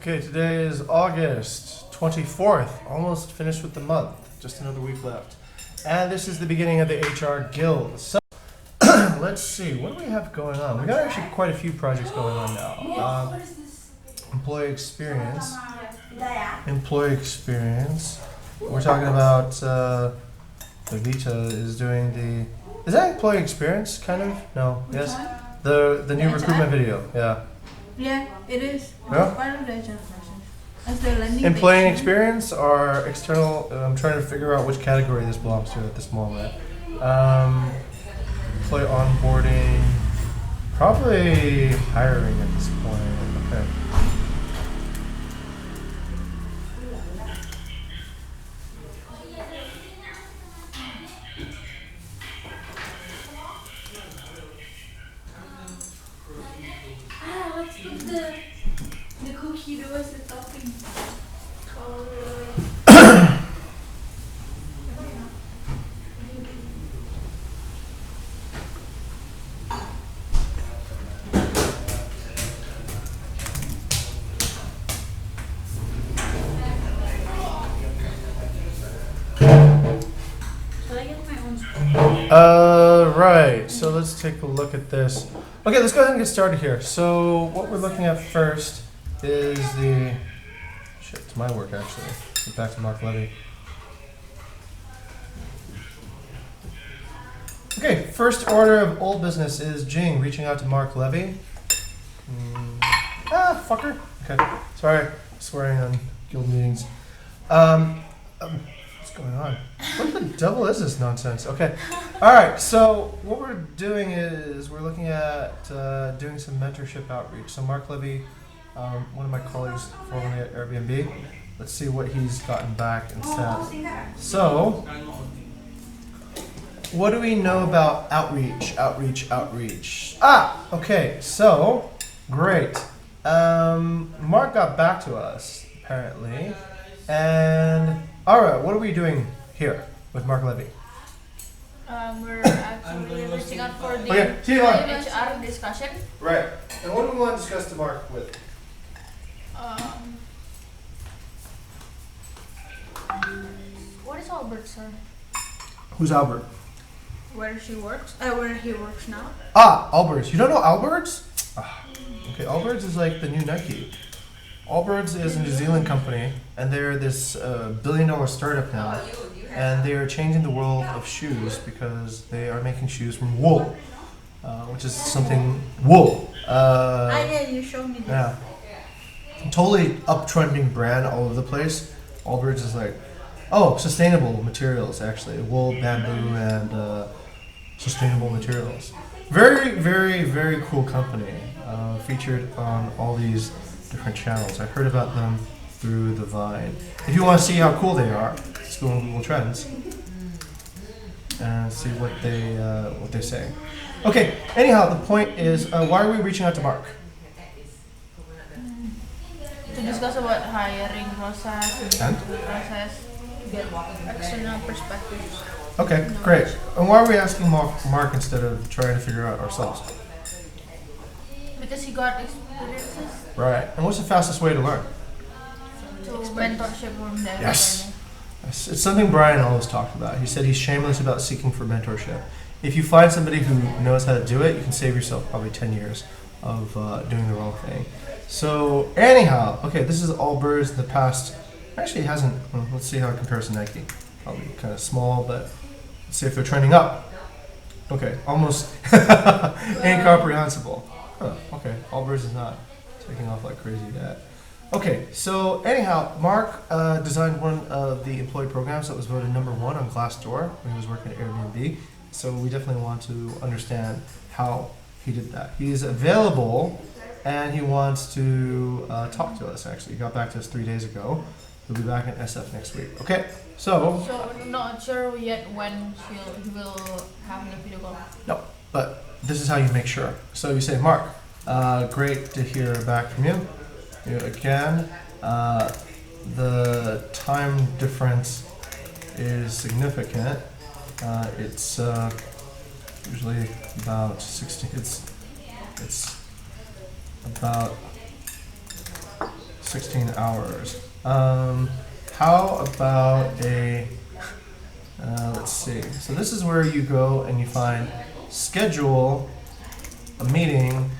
Okay, today is August 24th, almost finished with the month, just another week left. And this is the beginning of the HR Guild. So, let's see, what do we have going on? We got actually quite a few projects going on now. Employee experience. Employee experience. We're talking about, Vita is doing the, is that employee experience, kind of? No, yes? The new recruitment video, yeah. Yeah, it is. Yeah? It's part of the HR process. As the landing Employee page. experience or external, I'm trying to figure out which category this belongs to at this moment. Employee onboarding, probably hiring at this point. Okay. Let's give the cookie that was the topping. Should I get my own spoon? Right, so let's take a look at this. Okay, let's go ahead and get started here. So what we're looking at first is the, shit, it's my work actually. Get back to Mark Levy. Okay, first order of old business is Jing reaching out to Mark Levy. Fucker. Okay, sorry, swearing on guild meetings. What's going on? What the devil is this nonsense? Okay, all right. So what we're doing is we're looking at doing some mentorship outreach. So Mark Levy, one of my colleagues formerly at Airbnb. Let's see what he's gotten back and said. So, what do we know about outreach? Outreach. Okay. So, great. Mark got back to us apparently, and all right. What are we doing here with Mark Levy? We're actually reaching out for the Okay, see you later. HR discussion. Right. And what do we want to discuss to Mark with? What is Albert, sir? Who's Albert? Where she works? Where he works now? Allbirds. You don't know Allbirds? Okay, Allbirds is like the new Nike. Allbirds is a New Zealand company, and they're this billion-dollar startup now, and they are changing the world of shoes because they are making shoes from wool, which is something wool. Yeah, you showed me this. Yeah, totally uptrending brand all over the place. Allbirds is like, sustainable materials actually, wool, bamboo, and sustainable materials. Very, very, very cool company. Featured on all these different channels. I heard about them through the Vine. If you want to see how cool they are, let's go on Google Trends and see what they say. Okay. Anyhow, the point is, why are we reaching out to Mark? To discuss about hiring process And? process, get external perspectives. Okay, great. And why are we asking Mark instead of trying to figure out ourselves? Because he got experiences Right. And what's the fastest way to learn? to mentorship from them. Yes. It's something Brian always talked about. He said he's shameless about seeking for mentorship. If you find somebody who knows how to do it, you can save yourself probably 10 years of doing the wrong thing. So anyhow, okay, this is Allbirds in the past. Actually, it hasn't. Well, let's see how it compares to Nike. Probably kind of small, but let's see if they're trending up. Okay, almost incomprehensible. Huh, okay, Allbirds is not taking off like crazy yet. Okay, so anyhow, Mark designed one of the employee programs that was voted #1 on Glassdoor when he was working at Airbnb. So we definitely want to understand how he did that. He's available, and he wants to talk to us. Actually, he got back to us 3 days ago. He'll be back in SF next week. Okay, so So not sure yet when he will have the video call. no, but this is how you make sure. So you say, Mark, great to hear back from you. Again, the time difference is significant. It's usually about 60. It's about 16 hours. How about a, let's see. So this is where you go and you find schedule a meeting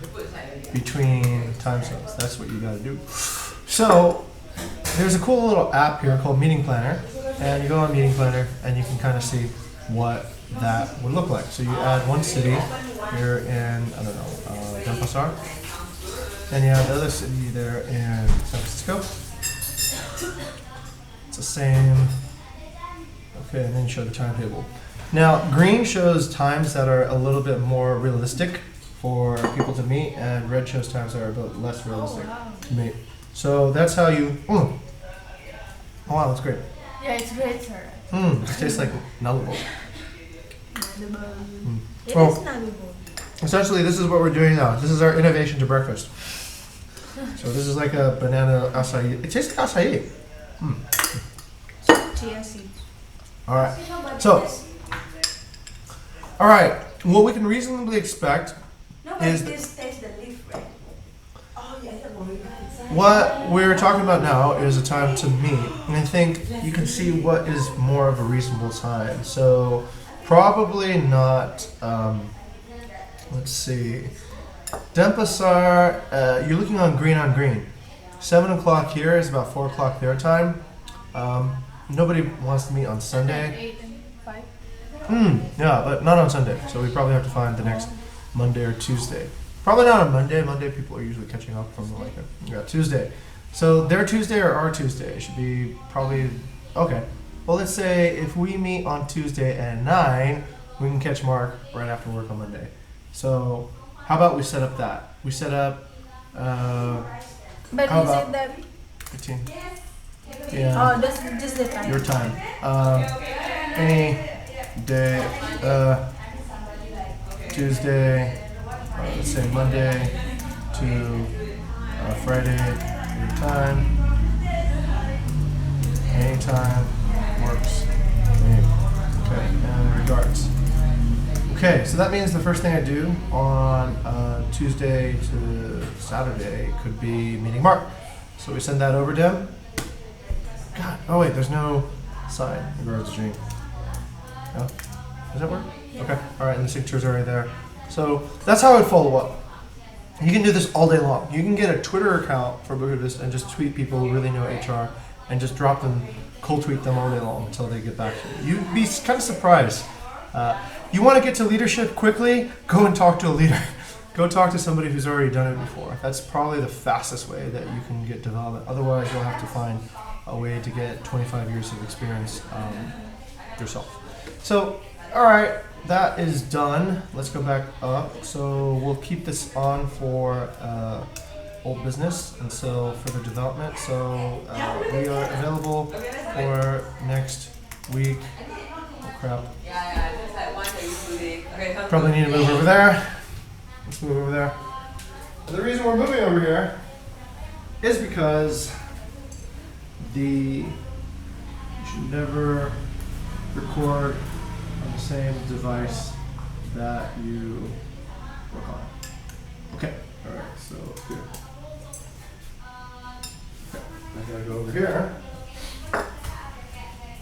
between time zones. That's what you gotta do. So there's a cool little app here called Meeting Planner, and you go on Meeting Planner and you can kind of see what that would look like. So you add one city here in, I don't know, Denpasar, and you have the other city there in San Francisco. It's the same. Okay, and then you show the timetable. Now, green shows times that are a little bit more realistic for people to meet, and red shows times that are a bit less realistic to meet. So that's how you. Oh wow, that's great. Yeah, it's great, sir. It tastes like Nullable. It Well, is Nalubon. essentially, this is what we're doing now. This is our innovation to breakfast. So this is like a banana acai. It tastes like acai. Chia seeds. All right. So, all right. What we can reasonably expect No, but is this tastes the leaf, right? Oh, yeah, what we're talking about now is a time to meet, and I think you can see what is more of a reasonable time. So, probably not. Let's see. Denpasar, you're looking on green. 7 o'clock here is about 4 o'clock their time. Nobody wants to meet on Sunday. 8 and 5. Yeah, but not on Sunday. So we probably have to find the next Monday or Tuesday. Probably not on Monday. Monday people are usually catching up from Tuesday. So their Tuesday or our Tuesday should be probably okay. Well, let's say if we meet on Tuesday at 9, we can catch Mark right after work on Monday. So how about we set up that? We set up But How is about- it that? 15. Yeah. Oh, that's just the time. Your time. Any day, Tuesday, let's say Monday to Friday, your time. Anytime works for me. Okay, and regards. Okay, so that means the first thing I do on Tuesday to Saturday could be meeting Mark. So we send that over to him. God, oh wait, there's no sign regards to drink. No? Does that work? Okay, alright, and the signatures are right there. So that's how I would follow up. You can do this all day long. You can get a Twitter account for Bukit Vista and just tweet people who really know HR and just drop them, cold tweet them all day long until they get back to you. You'd be kind of surprised. You want to get to leadership quickly? Go and talk to a leader. Go talk to somebody who's already done it before. That's probably the fastest way that you can get development. Otherwise, you'll have to find a way to get 25 years of experience yourself. So, all right, that is done. Let's go back up. So we'll keep this on for old business until further development. So we are available for next week. Oh crap. Probably need to move over there. Let's move over there. And the reason we're moving over here is because you should never record on the same device that you work on. Okay, alright, so here. Okay, I gotta go over here.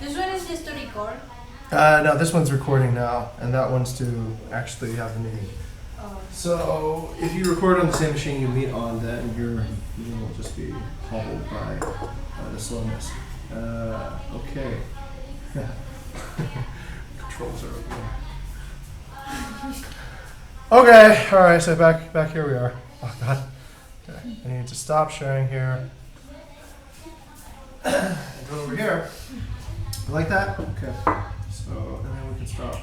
This one is just to record. No, this one's recording now, and that one's to actually have the meeting. So if you record on the same machine you meet on, then you will just be hobbled by the slowness. Okay. Controls are over. Okay, all right. So back here we are. Oh God. Okay. I need to stop sharing here. And go over here. You like that? Okay. So and then we can stop.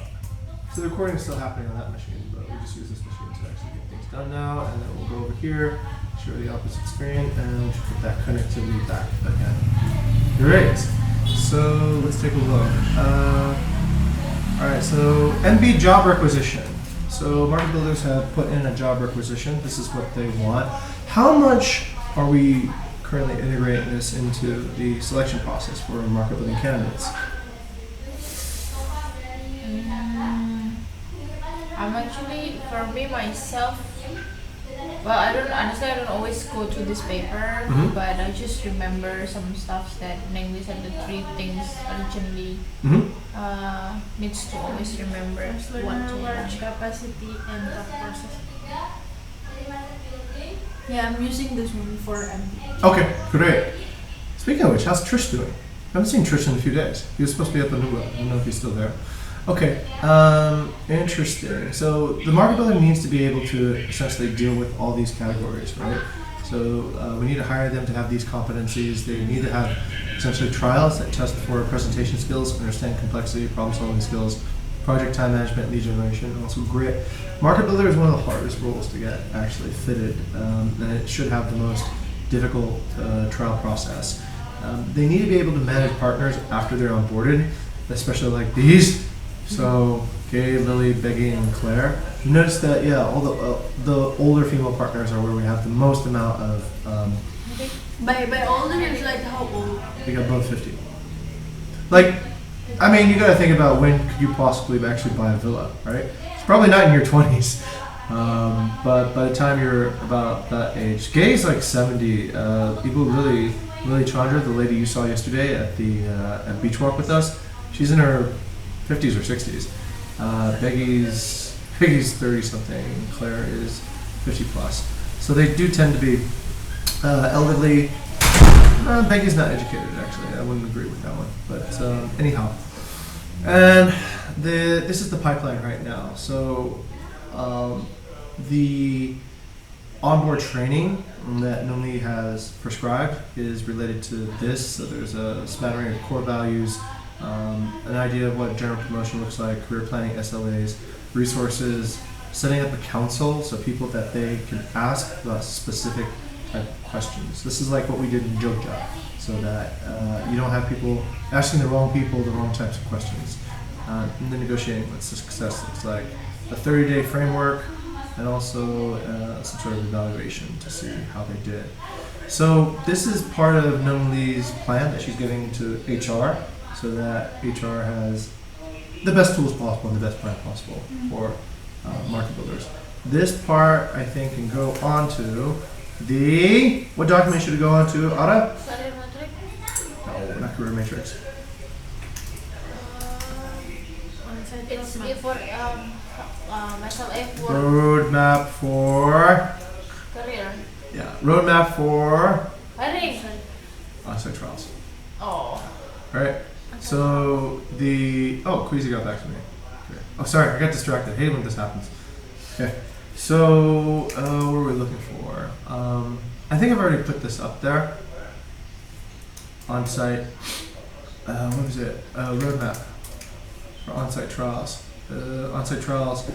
So the recording is still happening on that machine, but we just use this machine to actually get things done now. And then we'll go over here, show the opposite screen, and put that connectivity back again. Great. So let's take a look. All right. So MB job requisition. So market builders have put in a job requisition. This is what they want. How much are we currently integrating this into the selection process for market building candidates? I'm actually, for me myself, Well, I don't always go through this paper, Mhm. but I just remember some stuff that namely said the three things originally Mm-hmm. needs to always remember what to Learner learn. capacity and thought process. Yeah, I'm using this one for MD. Okay, great. Speaking of which, how's Trish doing? I haven't seen Trish in a few days. He was supposed to be at the new one. I don't know if he's still there. Okay, interesting. So the market builder needs to be able to essentially deal with all these categories, right? So we need to hire them to have these competencies. They need to have essentially trials that test for presentation skills, understand complexity, problem-solving skills, project time management, lead generation, and also grit. Market builder is one of the hardest roles to get actually fitted, and it should have the most difficult trial process. They need to be able to manage partners after they're onboarded, especially like these. So, Gay, Lily, Becky, and Claire. You notice that, yeah, all the older female partners are where we have the most amount of. By older is like how old? We got above 50. Like, I mean, you got to think about when could you possibly actually buy a villa, right? It's probably not in your 20s, but by the time you're about that age, Gay's like 70. People Lily Chandra, the lady you saw yesterday at the at Beach Walk with us, she's in her 50s or 60s. Peggy's 30 something. Claire is 50 plus. So they do tend to be elderly. Peggy's not educated actually. I wouldn't agree with that one. But anyhow, and this is the pipeline right now. So the onboard training that Nomi has prescribed is related to this. So there's a smattering of core values. An idea of what general promotion looks like, career planning, SLAs, resources, setting up a council so people that they can ask about specific type of questions. This is like what we did in Jogja, so that you don't have people asking the wrong people the wrong types of questions. And then negotiating what success looks like, a 30-day framework, and also some sort of evaluation to see how they did. So this is part of Nung Lee's plan that she's giving to HR, so that HR has the best tools possible and the best plan possible for market builders. This part, I think, can go on to the, what document should it go on to, Ara? Career metric. No, not career matrix. It's for SLA for Roadmap for, career. yeah, roadmap for Hiring. on-site trials. Oh. Alright, so the, oh, Queasy got back to me. Okay. Oh, sorry, I got distracted. Hey, when this happens. Okay, so what were we looking for? I think I've already put this up there. On-site, what was it? Roadmap for on-site trials. On-site trials.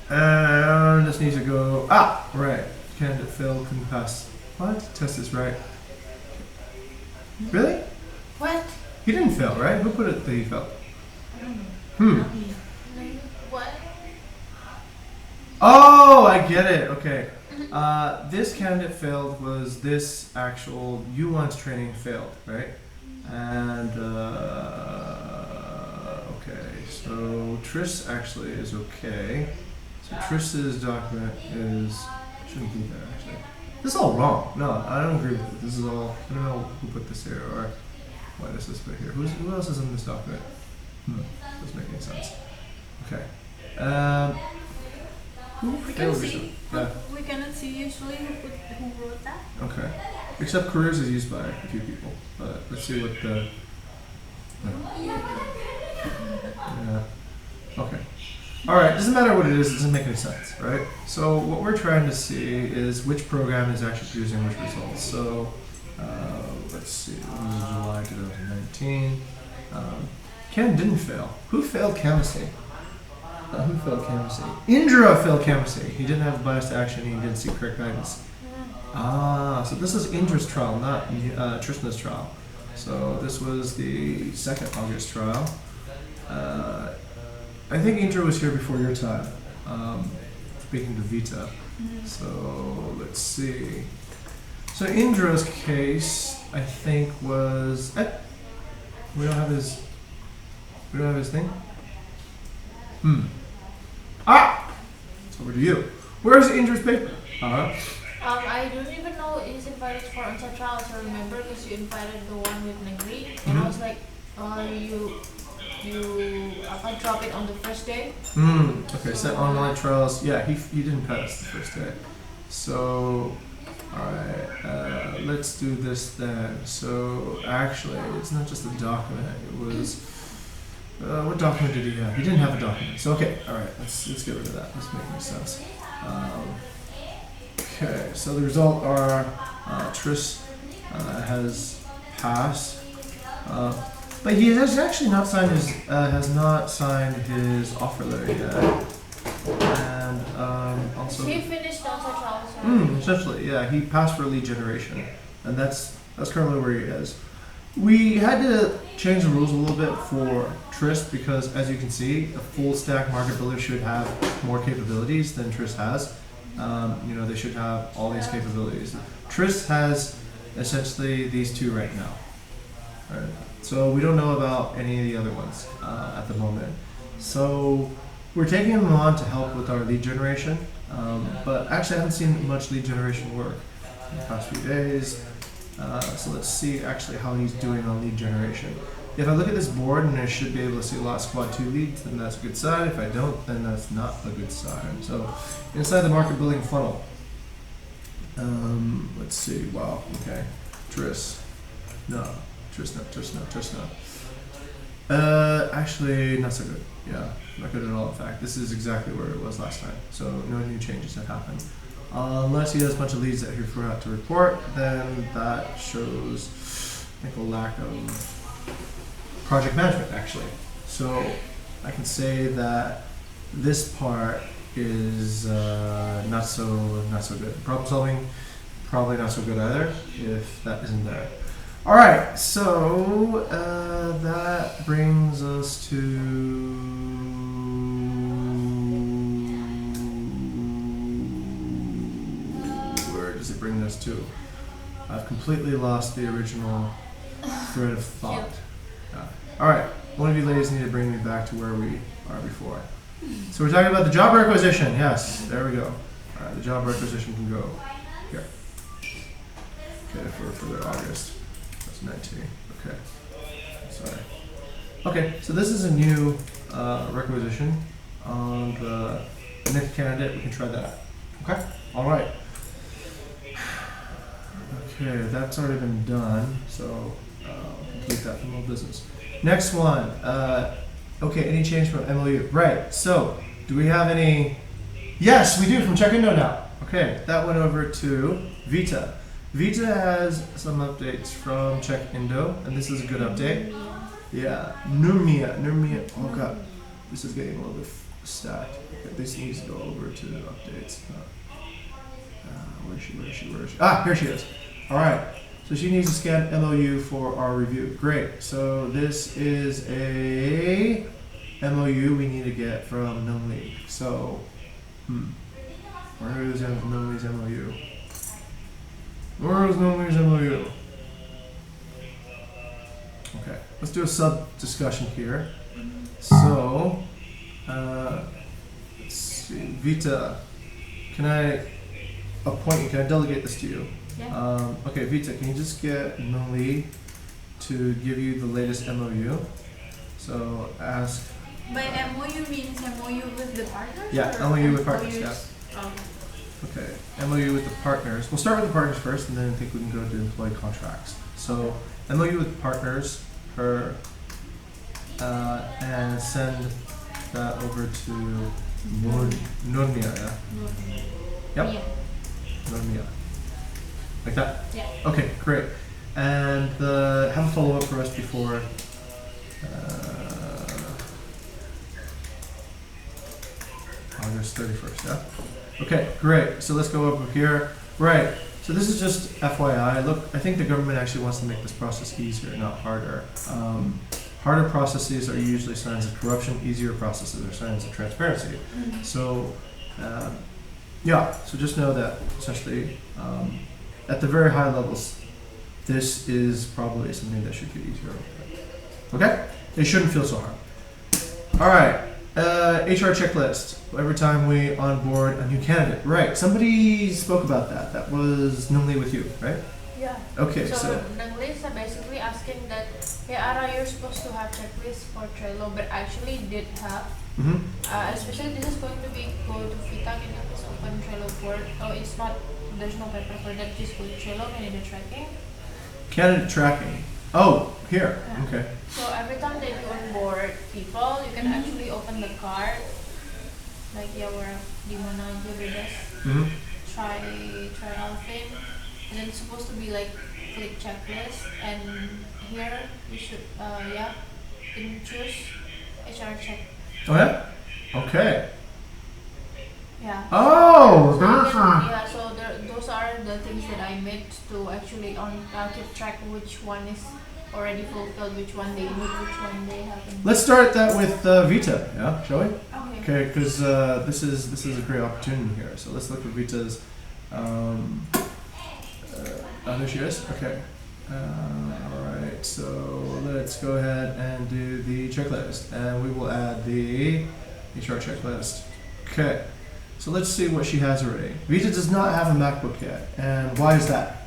And this needs to go, right. Candidate failed, couldn't pass. What? Test is right. Really? What? He didn't fail, right? Who put it that he failed? What? Oh, I get it. Okay. This candidate failed was this actual U1's training failed, right? And okay, so Trish actually is okay. So Trish's document is shouldn't be there actually. This is all wrong. No, I don't agree with it. This is all, I don't know who put this here or why this is put here. Who else is in this document? Doesn't make any sense. Okay. We can see, Yeah. but we cannot see usually who wrote that. Okay. Except careers is used by a few people. But let's see what the. Yeah. Okay. All right. Doesn't matter what it is. It doesn't make any sense, right? So what we're trying to see is which program is actually producing which results. So let's see. This is July 2019. Ken didn't fail. Who failed canvassing? Who failed canvassing? Indra failed canvassing. He didn't have bias to action. He didn't seek correct guidance. So this is Indra's trial, not Trishna's trial. So this was the 2nd August trial. I think Indra was here before your time, speaking to Vita. So let's see. So Indra's case, I think, was. We don't have his. We don't have his thing. It's over to you. Where's the interest paper? I don't even know he's invited for on-site trials. I remember because you invited the one with Negri, and I was like, I drop it on the first day. Okay, so online trials. Yeah, he didn't pass the first day. So, alright, let's do this then. So, actually, it's not just a document, it was. What document did he have? He didn't have a document. So, okay, alright, let's get rid of that. Let's make more sense. Okay, so the result are Tris has passed. But he has actually not signed his offer letter yet, and also. He finished on-site trials. Essentially, yeah, he passed for lead generation, and that's currently where he is. We had to change the rules a little bit for Tris because, as you can see, a full stack market builder should have more capabilities than Tris has. They should have all these capabilities. Tris has essentially these two right now. Right. So we don't know about any of the other ones at the moment. So we're taking him on to help with our lead generation, but actually I haven't seen much lead generation work in the past few days. So let's see actually how he's doing on lead generation. If I look at this board and I should be able to see a lot of squad 2 leads, then that's a good sign. If I don't, then that's not a good sign. So inside the market building funnel, let's see, wow, okay, Tris, no. Actually, not so good. Yeah, not good at all. In fact, this is exactly where it was last time. So no new changes have happened. Unless he has a bunch of leads that he forgot to report, then that shows, I think, a lack of project management actually. So I can say that this part is not so good. Problem solving, probably not so good either if that isn't there. All right, so that brings us to where does it bring us to? I've completely lost the original thread of thought. Yeah. All right, one of you ladies need to bring me back to where we are before. So we're talking about the job requisition. Yes, there we go. All right, the job requisition can go here. Okay, for the August. 19. Okay. Sorry. Okay, so this is a new requisition on the next candidate. We can try that. Okay. All right. Okay, that's already been done. So complete that from old business. Next one. Okay, any change from MLU? Right. So do we have any? Yes, we do from Check Indo now. Okay, that went over to Vita. Vita has some updates from Check Indo, and this is a good update. Yeah, Nurmia, oh god, this is getting a little bit stacked. Okay, this needs to go over to the updates. Where is she? Ah, here she is. All right, so she needs to scan MOU for our review. Great, so this is a MOU we need to get from Nungli. So, where is Nungli's MOU? Where is Nungli's MOU? Okay, let's do a sub-discussion here. So, let's see, Vita, can I appoint you? Can I delegate this to you? Yeah. Okay, Vita, can you just get Nungli to give you the latest MOU? So, ask. By MOU means MOU with the partners? Yeah, or MOU with partners, yeah. Oh. Okay, MOU with the partners. We'll start with the partners first, and then I think we can go to employee contracts. So, MOU with partners, her, and send that over to Nurmia, yeah? Yep. Yeah. Nurmia. Like that? Yeah. Okay, great. And have a follow-up for us before August 31st, yeah? Okay, great. So let's go over here. Right. So this is just FYI. Look, I think the government actually wants to make this process easier, not harder. Harder processes are usually signs of corruption. Easier processes are signs of transparency. So, yeah. So just know that essentially, at the very high levels, this is probably something that should get easier. Okay? It shouldn't feel so hard. All right. HR checklist. Every time we onboard a new candidate. Right. Somebody spoke about that. That was normally with you, right? Yeah. Okay, So so. Nanglis are basically asking that, hey Ara, you're supposed to have checklist for Trello, but actually did have. Mm-hmm. Especially this is going to be go to Vita, can you please open Trello board? Oh, it's not. There's no paper for that. Just go to Trello, candidate tracking. Candidate tracking. Oh, here. Yeah. Okay. So every time that you onboard people, you can actually open the card. Like ya, where di mana aja bebas. Mm-hmm. Try Alvin, and then it's supposed to be like click checklist, and here you should you can choose HR check. Oh yeah. Okay. Yeah. Oh, So that's yeah, so those are the things that I made to actually keep track which one is already fulfilled, which one they need, which one they haven't. Let's start that with Vita. Yeah, shall we? Okay. Okay, because this is a great opportunity here. So let's look at Vita's. There she is. Okay. All right. So let's go ahead and do the checklist, and we will add the HR checklist. Okay. So let's see what she has already. Vita does not have a MacBook yet, and why is that?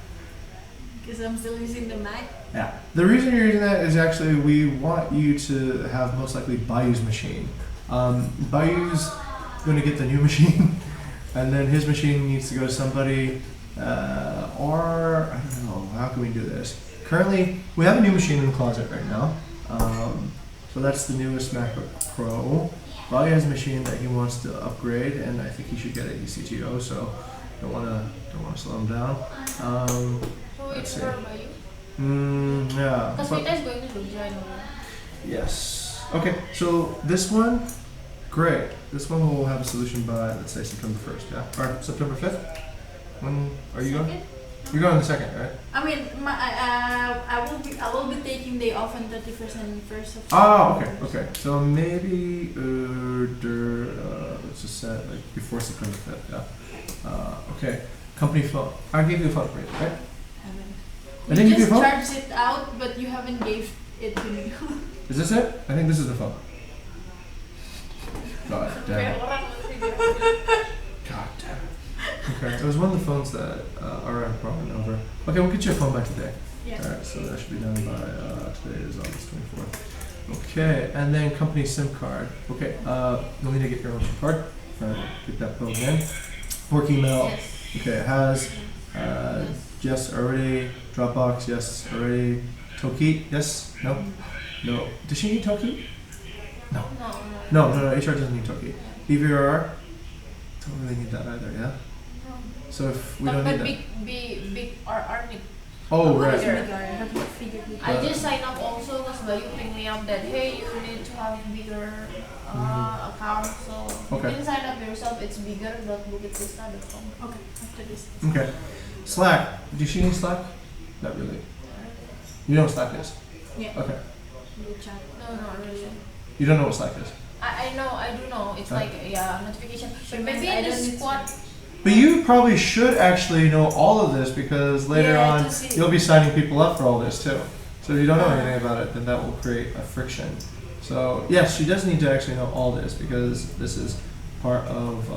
Because I'm still using the Mac. Yeah. The reason you're using that is actually we want you to have most likely Bayou's machine. Bayou's going to get the new machine, and then his machine needs to go to somebody, or I don't know, how can we do this? Currently, we have a new machine in the closet right now. So that's the newest MacBook Pro. Bayou has a machine that he wants to upgrade, and I think he should get it. He's CTO, so don't want to slow him down. So Let's it's see. for you. Yeah. Because but- Vita is going to Jogja, I know. Yes. Okay, so this one, great. This one will have a solution by, let's say, September 1st, yeah? Or September 5th? When are you going? You're going the 2nd, right? I mean, I will be taking day off on 31st and 1st of. Oh, okay. So maybe, let's just set like before September 5th, yeah? Okay, company phone. I gave you a phone, right? Haven't. I didn't give you just a phone? charged it out, but you haven't gave it to me. Is this it? I think this is the phone. God damn Kayak it. orang masih dia. God damn it. Okay, it was one of the phones that RM brought over. Okay, we'll get your phone back today. Yeah. Alright, so that should be done by, today is August 24th. Okay, and then company SIM card. Okay, you'll need to get your own SIM card. Get that plugged in. Work email. Yes. Okay, it has, Yes. yes, already. Dropbox, yes, already. Toki, yes, no? No. Does she need Toki? No. No. No, HR doesn't need Toki. EVR, don't really need that either, yeah? So if we don't But need that. big RR need. Oh, What is right. bigger? I haven't figured it I out. just signed up also because Bayu ping me up that hey, you need to have bigger account, so Okay. you can sign up yourself. It's bigger.bukitvista.com. Okay, after this. Okay. Slack. Does she need Slack? Not really. You know what Slack is? Yeah. Okay. The chat. No, not really. You don't know what Slack is? I know, I do know. It's Huh? like notification. But Humans, maybe I in the don't need to- squad. But you probably should actually know all of this because later Yeah, on to see- you'll be signing people up for all this too. So if you don't know anything about it, then that will create a friction. So yes, she does need to actually know all this because this is part of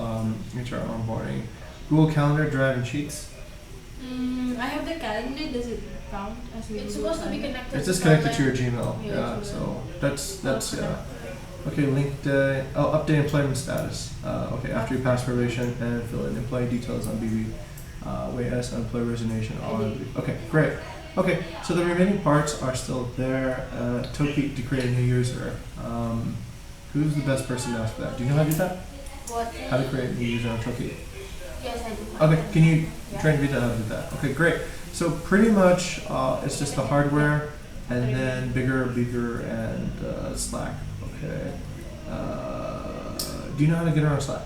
HR onboarding. Google Calendar, Drive, and Sheets. I have the calendar. Does it count as we? It's supposed to be connected. It's just connected to your something. Gmail. Yeah, Yeah. to So that's yeah. Okay, linked. Update employment status. Okay, after you pass probation and fill in employee details on BB. Wait, S on employee resignation on. Okay, great. Okay, so the remaining parts are still there. Toki to create a new user. Who's the best person to ask for that? Do you know how to do that? What? How to create a new user on Toki? Yes, I do. Okay, can you Yeah. train Vita how to do that? Okay, great. So pretty much it's just the hardware and then bigger, and Slack. Okay. Do you know how to get her on Slack?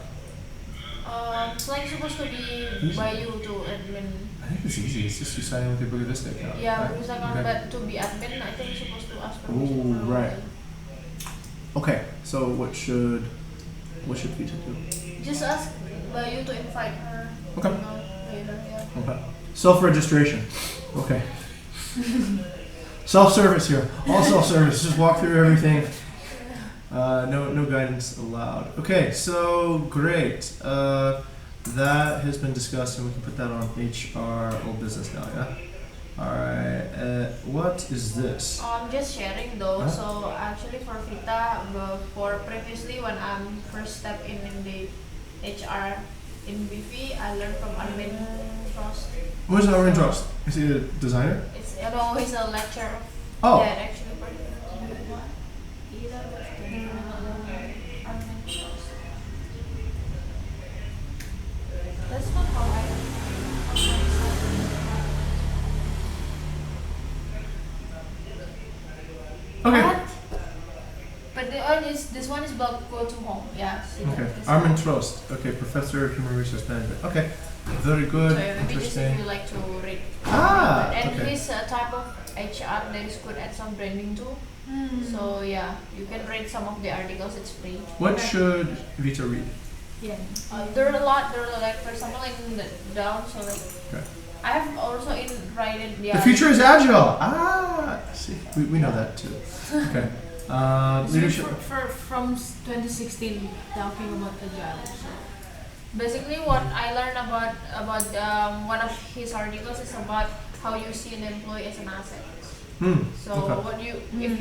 Slack supposed to be Easy. by you to admin. I think it's easy. It's just you sign in with your Bukit Vista account. Yeah, right? because I Okay. can't, but to be admin, I think you're supposed to ask permission. Ooh, from right. them. Okay, so what should Vita do? Just ask by you to invite her. Okay. Later, yeah. Okay. Self-registration. Okay. Self-service here. All self-service. Just walk through everything. No guidance allowed. Okay, so great. That has been discussed, and we can put that on HR old business now. Yeah. All right. What is this? I'm just sharing though. Huh? So actually for Vita, before previously when I'm first step in the HR in BV, I learned from Armin Frost. Who's Armin Drost? Is he a designer? It's he's a lecturer. Oh. Yeah, actually for Armin Frost. That's not how I. Okay. What? But this one is about go to home. Yeah. See Okay. that, this Armin one. Trost. Okay, Professor of Human Resource Management. Okay. Very So good. yeah, maybe just if Interesting. you like to read. Ah, And okay. his type of HR that is good at some branding too. So yeah, you can read some of the articles. It's free. What should Vita read? Yeah. There are a lot. There are like for example like in the down. So like Okay. I have also in write it. Yeah. The future is agile. See, we know that too. Okay. Leadership. From 2016 talking about agile. So. Basically, what I learned about one of his articles is about how you see an employee as an asset. So Okay. what you if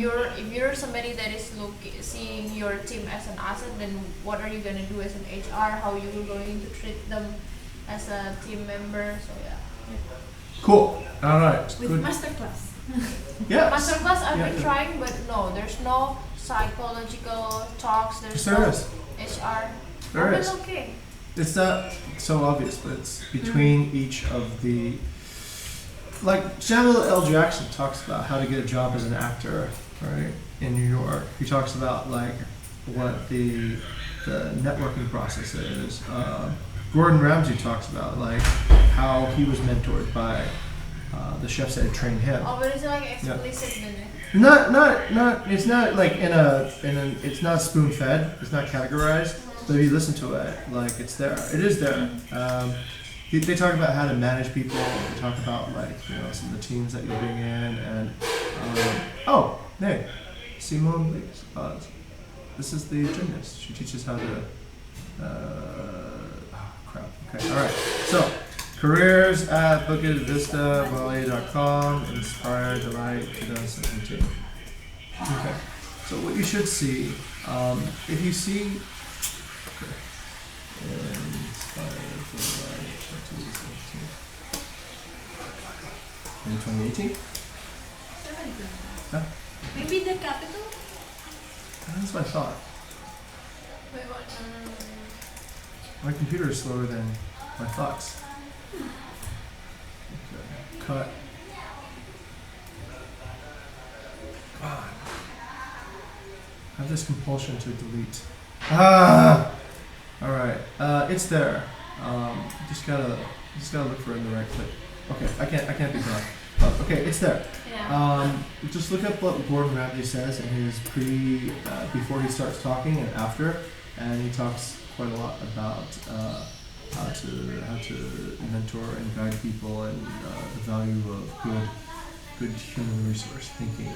you're somebody that is seeing your team as an asset, then what are you gonna do as an HR? How you going to treat them as a team member? So yeah. Cool. All right. With Good. masterclass. Yes. Masterclass I've Yeah, been yeah. trying, but no, there's no psychological talks. There's Yes, there no is. HR. There I've been is. okay. It's not so obvious, but it's between each of the. Like Samuel L. Jackson talks about how to get a job as an actor, right, in New York. He talks about like what the networking process is. Gordon Ramsay talks about like how he was mentored by the chefs that had trained him. Oh, but it's like explicit in it. Not. It's not like in a. It's not spoon fed. It's not categorized. But if you listen to it, like it's there. It is there. They talk about how to manage people. They talk about like some of the teams that you bring in and. Hey, Simone Lees. This is the gymnast. She teaches how to. Crap. Okay. All right. So. Careers at Bukit Vista, Bali.com, Inspire Delight 2017. Okay, so what you should see, if you see, Inspire Delight 2017, in 2018? Huh? Maybe the capital? That's what I thought. Wait, what? My computer is slower than my thoughts. Okay. Cut. God. I have this compulsion to delete. All right. It's there. Just gotta look for it in the right place. Okay. I can't be done. Okay, it's there. Yeah. Just look up what Gordon Ramsay says in his before he starts talking and after, and he talks quite a lot about how to mentor and guide people and the value of good human resource thinking.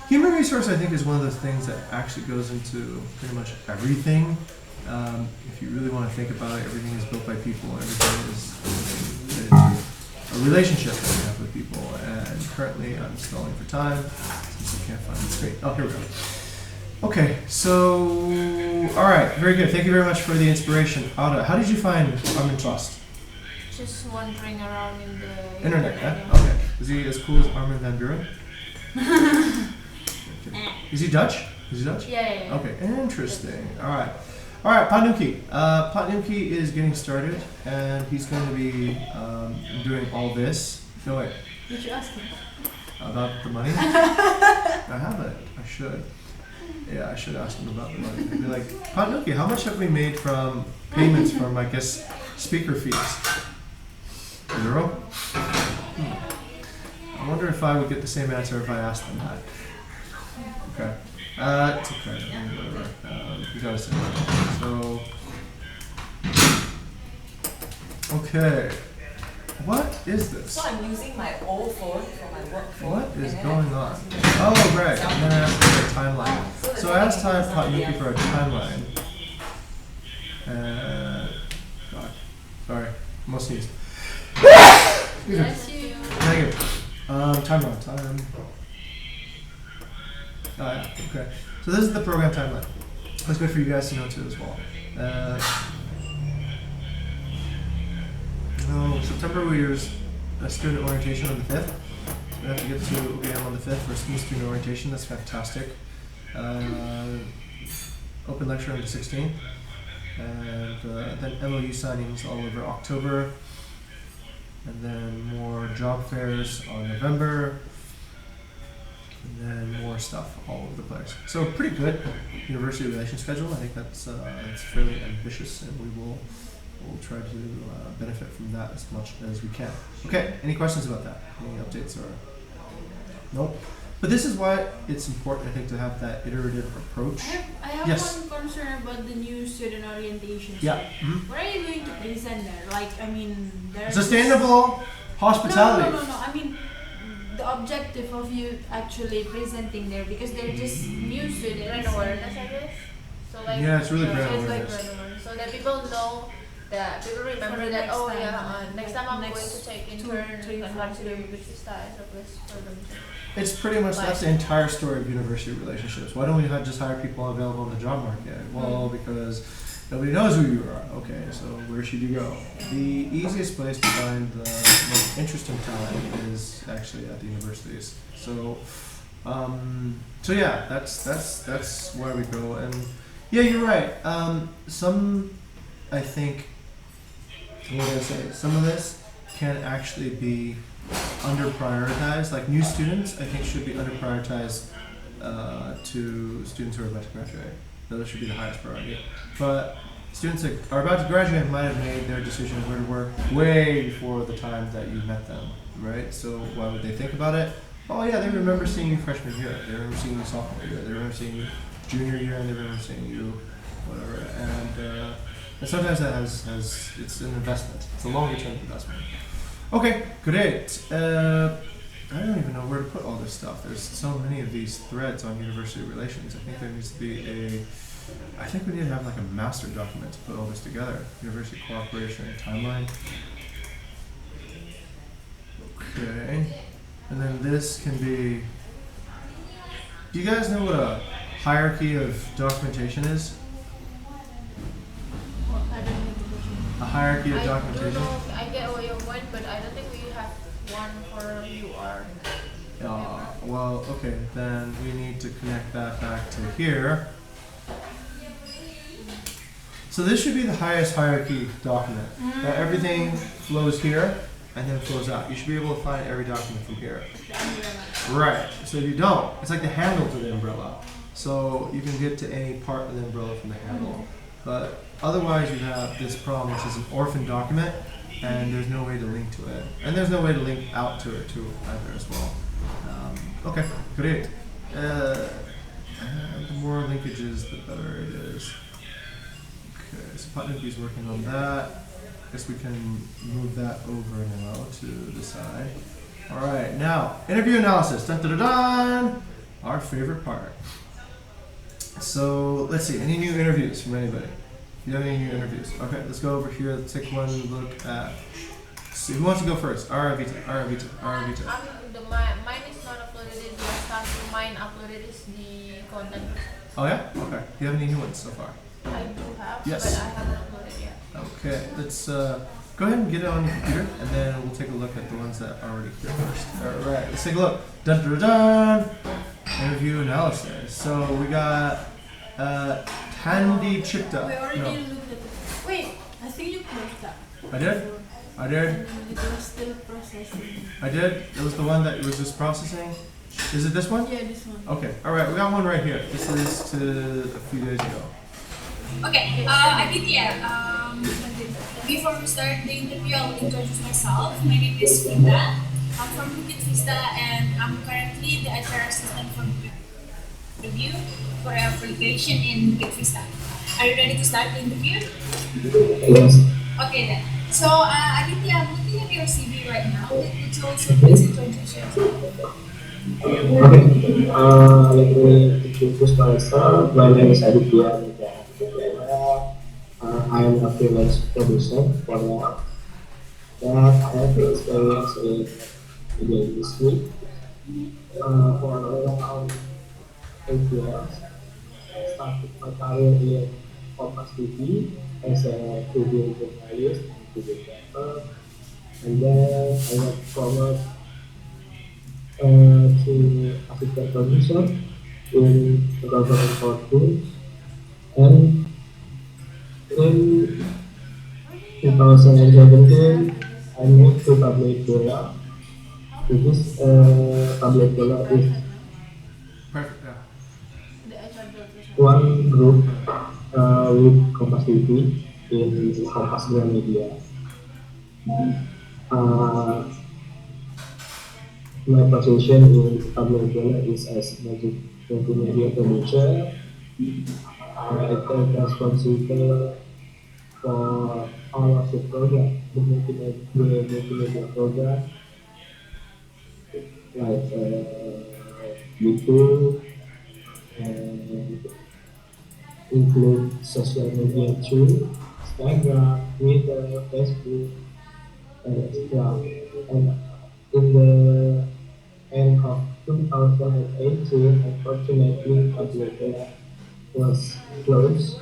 Human resource, I think, is one of those things that actually goes into pretty much everything. If you really want to think about it, everything is built by people. Everything is related to a relationship that you have with people. And currently, I'm stalling for time since I can't find the screen. Oh, here we go. Okay, so, all right, very good. Thank you very much for the inspiration. Ada, how did you find Armin Trost? Just wandering around in the Internet, yeah? Okay. Is he as cool as Armin van Buren? Is he Dutch? Yeah. Okay, interesting. All right, Patnuki. Patnuki is getting started, and he's going to be doing all this. No, wait. Did you ask him? About the money? I haven't. I should. Yeah, I should ask him about the money. I'd be like, Patnuki, how much have we made from payments from, I guess, speaker fees? 0? I wonder if I would get the same answer if I asked them that. Okay. It's okay. I mean, whatever. You gotta say that. So. Okay. What is this? So I'm using my old phone for my work phone. What is and then going I- on? Oh, right. And then I have to do a timeline. So as time taught you for a timeline. God. Sorry. Almost sneezed. Excuse me. Bless you. Thank you. Timeline. Time. Oh, yeah. Okay. So this is the program timeline. That's good for you guys to know too as well. September we use a student orientation on the 5th. So we have to get to OBM on the 5th for student orientation. That's fantastic. Open lecture on the 16th. And then MOU signings all over October. And then more job fairs on November. And then more stuff all over the place. So pretty good university relations schedule. I think that's fairly ambitious, and we'll try to benefit from that as much as we can. Okay, any questions about that? Any updates or? Nope. But this is why it's important, I think, to have that iterative approach. I have Yes. one concern about the new student orientation. Yeah. Mhm. What are you going to present there? Like, I mean, there's Sustainable hospitality. No. I mean, the objective of you actually presenting there, because they're just new students. Brand awareness, I guess. So like. Yeah, it's really so brand it's like awareness. brand awareness. So that people know. That people remember the that. next Oh time, yeah, next time I'm next going to take 2, intern 3, and 4 consider Bukit Vista as a place for them to. It's pretty much that's the entire story of university relationships. Why don't we just hire people available on the job market? Well, because nobody knows who you are. Okay, so where should you go? The easiest place to find the most interesting talent is actually at the universities. So, yeah, that's where we go. And yeah, you're right. I think, what did I say? Some of this can actually be under prioritized. Like new students, I think should be under prioritized to students who are about to graduate. Those should be the highest priority. But students that are about to graduate might have made their decision where to work way before the time that you met them, right? So why would they think about it? Oh yeah, they remember seeing you freshman year. They remember seeing you sophomore year. They remember seeing you junior year, and they remember seeing you whatever. And sometimes that has it's an investment. It's a longer term investment. Okay, great. I don't even know where to put all this stuff. There's so many of these threads on university relations. I think there needs to be I think we need to have like a master document to put all this together. University cooperation timeline. Okay. And then this can be, do you guys know what a hierarchy of documentation is? I don't know the question. A hierarchy of I do documentation? know, I get what your point, but I don't think we have one for UR. Well, okay, then we need to connect that back to here. So this should be the highest hierarchy document. Now everything flows here and then flows out. You should be able to find every document from here. The umbrella. Right. So if you don't, it's like the handle to the umbrella. So you can get to any part of the umbrella from the handle. But otherwise you have this problem, which is an orphan document, and there's no way to link to it. And there's no way to link out to it too either as well. Okay, great. The more linkages, the better it is. Okay, so Putnam's working on that. Guess we can move that over now to the side. All right, now interview analysis. Dun, dun, dun, dun. Our favorite part. So let's see. Any new interviews from anybody? Do you have any new interviews? Okay, let's go over here. Let's take one look at. Let's see, who wants to go first? Aravita. Mine is not uploaded in the staff. Mine uploaded is the content. Oh yeah. Okay. Do you have any new ones so far? I do have, Yes. but I haven't uploaded yet. Okay. Let's go ahead and get it on your computer, and then we'll take a look at the ones that are already here first. All right. Let's take a look. Dun dun dun. Interview analysis. So we got Tandy Chipta. We already No, looked at it. Wait, I think you closed that. I did. I did. And it was still processing. I did. It was the one that was just processing. Is it this one? Yeah, this one. Okay. All right. We got one right here. This is to a few days ago. Okay, Aditya, before we start the interview, I'll introduce myself. My name is Frida. I'm from Bukit Vista and I'm currently the HR assistant for review for application in Bukit Vista. Are you ready to start the interview? Yes. Okay then. So, Aditya, I'm looking at your CV right now. Could you also please introduce yourself? Okay, let me introduce myself. My name is Aditya. I am a freelance producer for now. That I have experience in media industry for around 8 years. I started my career in Kompas TV as a video journalist and videographer, and then I was promoted to assistant producer in 2014, and in 2017 I moved to public dollar. This public dollar is Perfect. Yeah. The HR built this one. one group with Kompas TV in Kompas Media. Uh, my position in public dollar is as multimedia producer. I take responsible for all of the program, the multimedia program, like YouTube, and include social media too, Instagram, Twitter, Facebook, and etc. And in the end of 2018, unfortunately, Publica was closed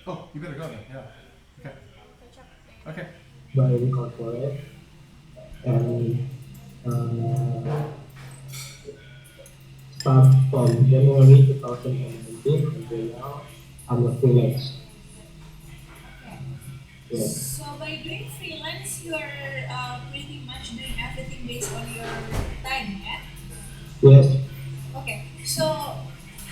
Oh, you better go then. Yeah. Okay. Okay. by the corporate, and uh, start from January 2019 until now, I'm a freelance. Okay. Yeah. So by doing freelance, you are pretty much doing everything based on your time, yeah? Yes. Okay. So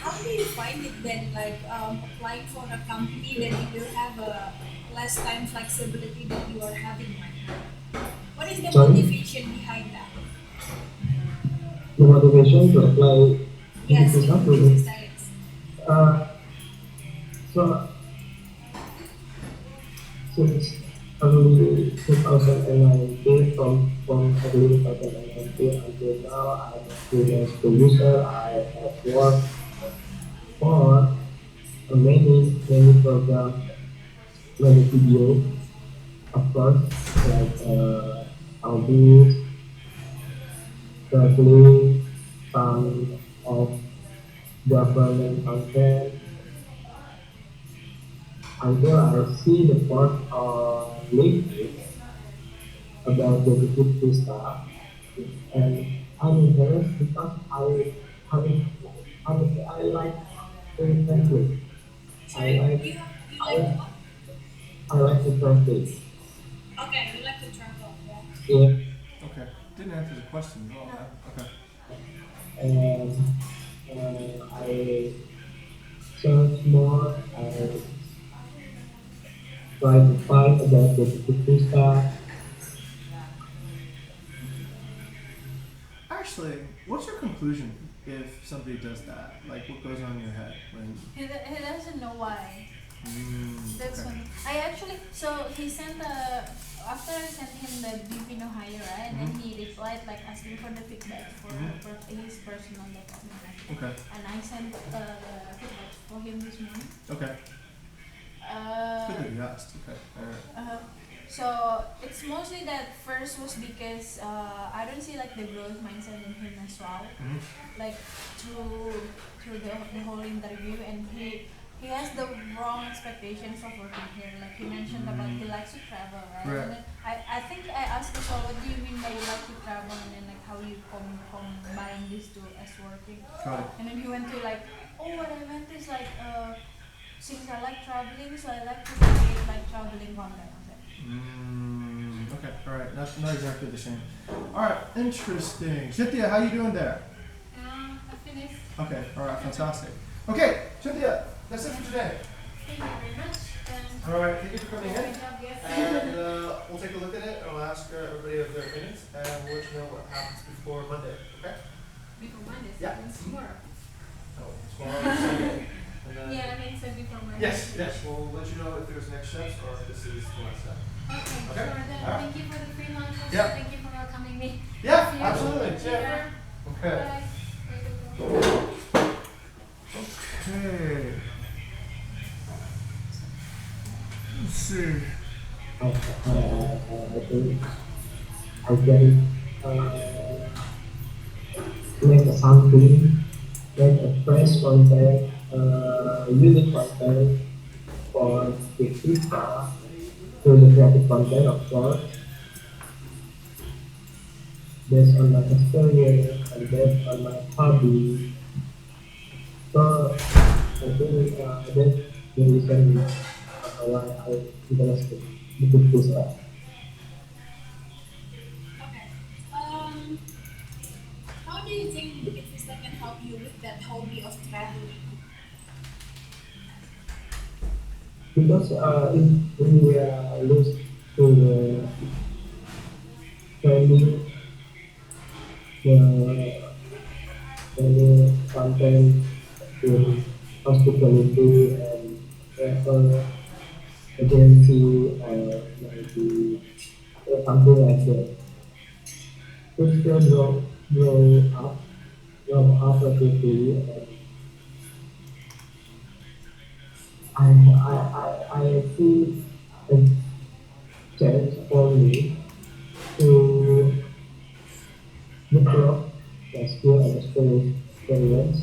how do you find it then, like applying for a company that you will have a less time flexibility that you are having right now? What is the Sorry? motivation behind that? The motivation to apply Yes, into in company. science. Uh, so since early 2019, from early 2019 until now, I'm a freelance producer. I have worked for many programs, many video, of course, like hobbies, traveling, some of government content, until I see the post on LinkedIn about the Bukit Vista, and I'm interested because I honestly I like the translate. I Sorry, like you I like to like what? I like to translate. Okay, you like to travel, yeah. Yeah, Okay. Didn't answer the question at all. Yeah. Okay. and I search more. I try to find about the Bukit Vista. Actually, what's your conclusion if somebody does that? Like, what goes on in your head when? He doesn't know why. That's Okay. funny. I actually, so he sent after I sent him the BP no hire, right? And then Mhm. he replied like asking for the feedback for Mhm. his personal development. Okay. And I sent the feedback for him this morning. Okay. Uh, Good that you asked. Okay. All right. so it's mostly that first was because I don't see like the growth mindset in him as well. Mhm. Like through the whole interview, and he has the wrong expectations of working here. Like he mentioned about he likes to travel, right? Right. And then I think I asked as well, what do you mean by you like to travel, and then like how you combine these two as working. Got it. And then he went to like, oh, what I meant is like since I like traveling, so I like to create like traveling content. I was like, Okay. All right. Not exactly the same. All right. Interesting. Cynthia, how you doing there? I finished. Okay. All right. Fantastic. Okay, Cynthia, that's it for today. Thank you very much. And All right. Thank you for coming in. great job, yes. And we'll take a look at it, and we'll ask everybody of their opinions, and we'll let you know what happens before Monday. Okay? Before Monday, Yeah. so tomorrow. Oh, tomorrow is Sunday. And then Yeah, and it's a before my. yes, we'll let you know if there's next steps or if this is the last step. Okay, Okay. sure. Then Alright. thank you for the free lunch. Also, Yeah. thank you for welcoming me. Yeah, See you absolutely. later. Yeah. Okay. Bye. Okay. Let's see. I think I can make something, make a fresh content, unique content for the people, to the creative content, of course, based on my experience and based on my hobby. So I think that's the reason why I interested in this stuff. Okay. How do you think Bukit Vista can help you with that hobby of traveling? Because if we lose to the training, the content in hospitality and travel agency or maybe something like that. It still grow up rapidly, and I see a chance for me to develop the skill and experience,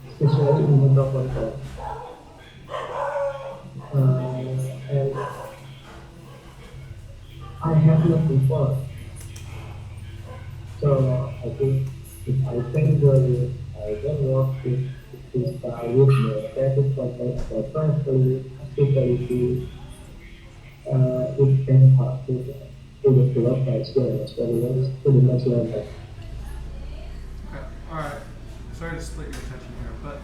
especially in the content. And I have not before, so I think if I can do it, I can work with this with the creative content for hospitality, it can help to develop my skill and experience to the next level. Okay. All right. Sorry to split your attention here, but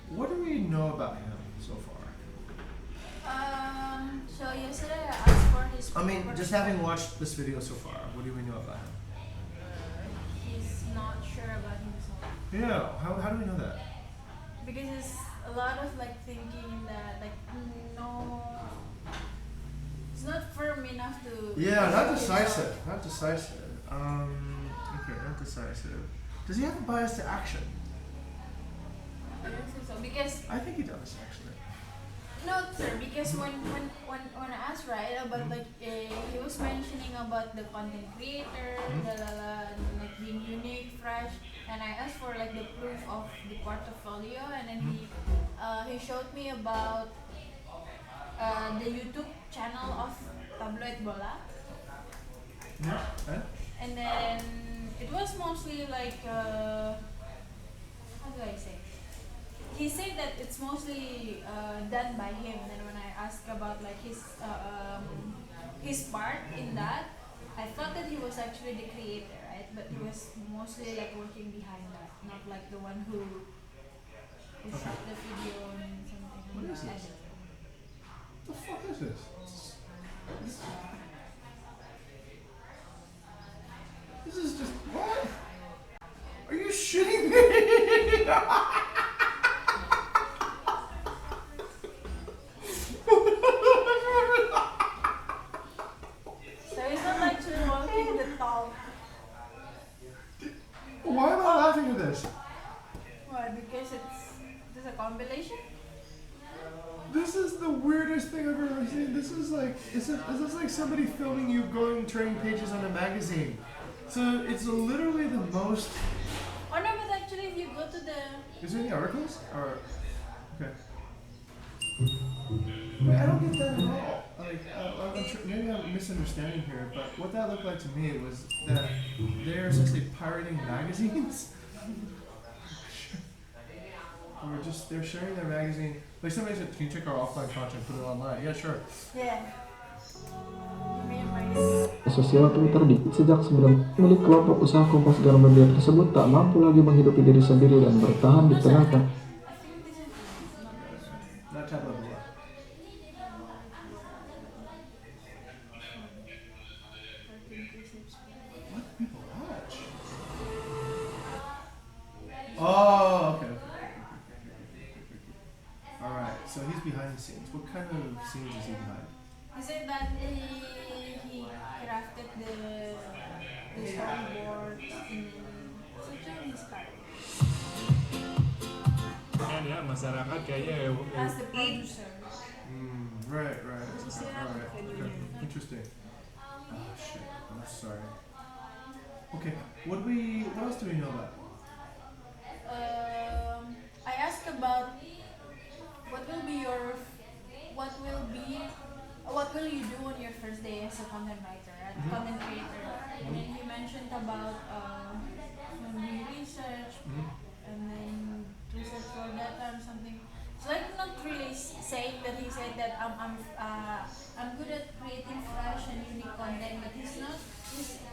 what do we know about him so far? So yesterday I asked for his. I mean, just having watched this video so far, what do we know about him? He's not sure about himself Yeah. How do we know that? because it's a lot of like thinking that like no, it's not firm enough to. Yeah, not himself. decisive. Not decisive. Okay, not decisive. Does he have a bias to action? I don't think so because I think he does actually. no, sir. Because when I asked right about like he was mentioning about the content creator, and like being unique, fresh, and I asked for like the proof of the portfolio, and then he showed me about the YouTube channel of Tabloid Bola, And? and then it was mostly like how do I say? He said that it's mostly done by him. And then when I asked about like his part in that, I thought that he was actually the creator, right? But he was mostly like working behind that, not like the one who shot the video and something. What is this? Edit. What the fuck is this? This is just what? Are you shitting me? So he's not actually walking the talk. Why am I laughing at this? Why? Because it's a compilation. This is the weirdest thing I've ever seen. This is like, this is like somebody filming you going trading pages on a magazine. So it's literally the most. Oh no, but actually if you go to the Is there any articles? Or okay. Wait, I don't get that at all. Like, maybe I'm misunderstanding here, but what that looked like to me was that they're essentially pirating magazines. Or just they're sharing their magazine. Like somebody said, can you check our offline content, put it online? Yeah, sure. yeah. Me and my Sosial Twitter dikit sejak 9 milik kelompok usaha Kompas Gramedia tersebut tak mampu lagi menghidupi diri sendiri dan bertahan di tengah I think this is not this one. Not tablet board. What do people watch? he's behind the scenes. What kind of scenes is he behind? He said that he crafted the storyboard in such a discard Kan ya masyarakat kayaknya as the producer. Right. Okay. Interesting. Oh shit. I'm sorry. Okay. What else do we know about? I asked about what will you do on your first day as a content writer and content creator, and then he mentioned about doing research and then research for data or something. So I'm not really saying that he said that I'm good at creating fresh and unique content, but he's not.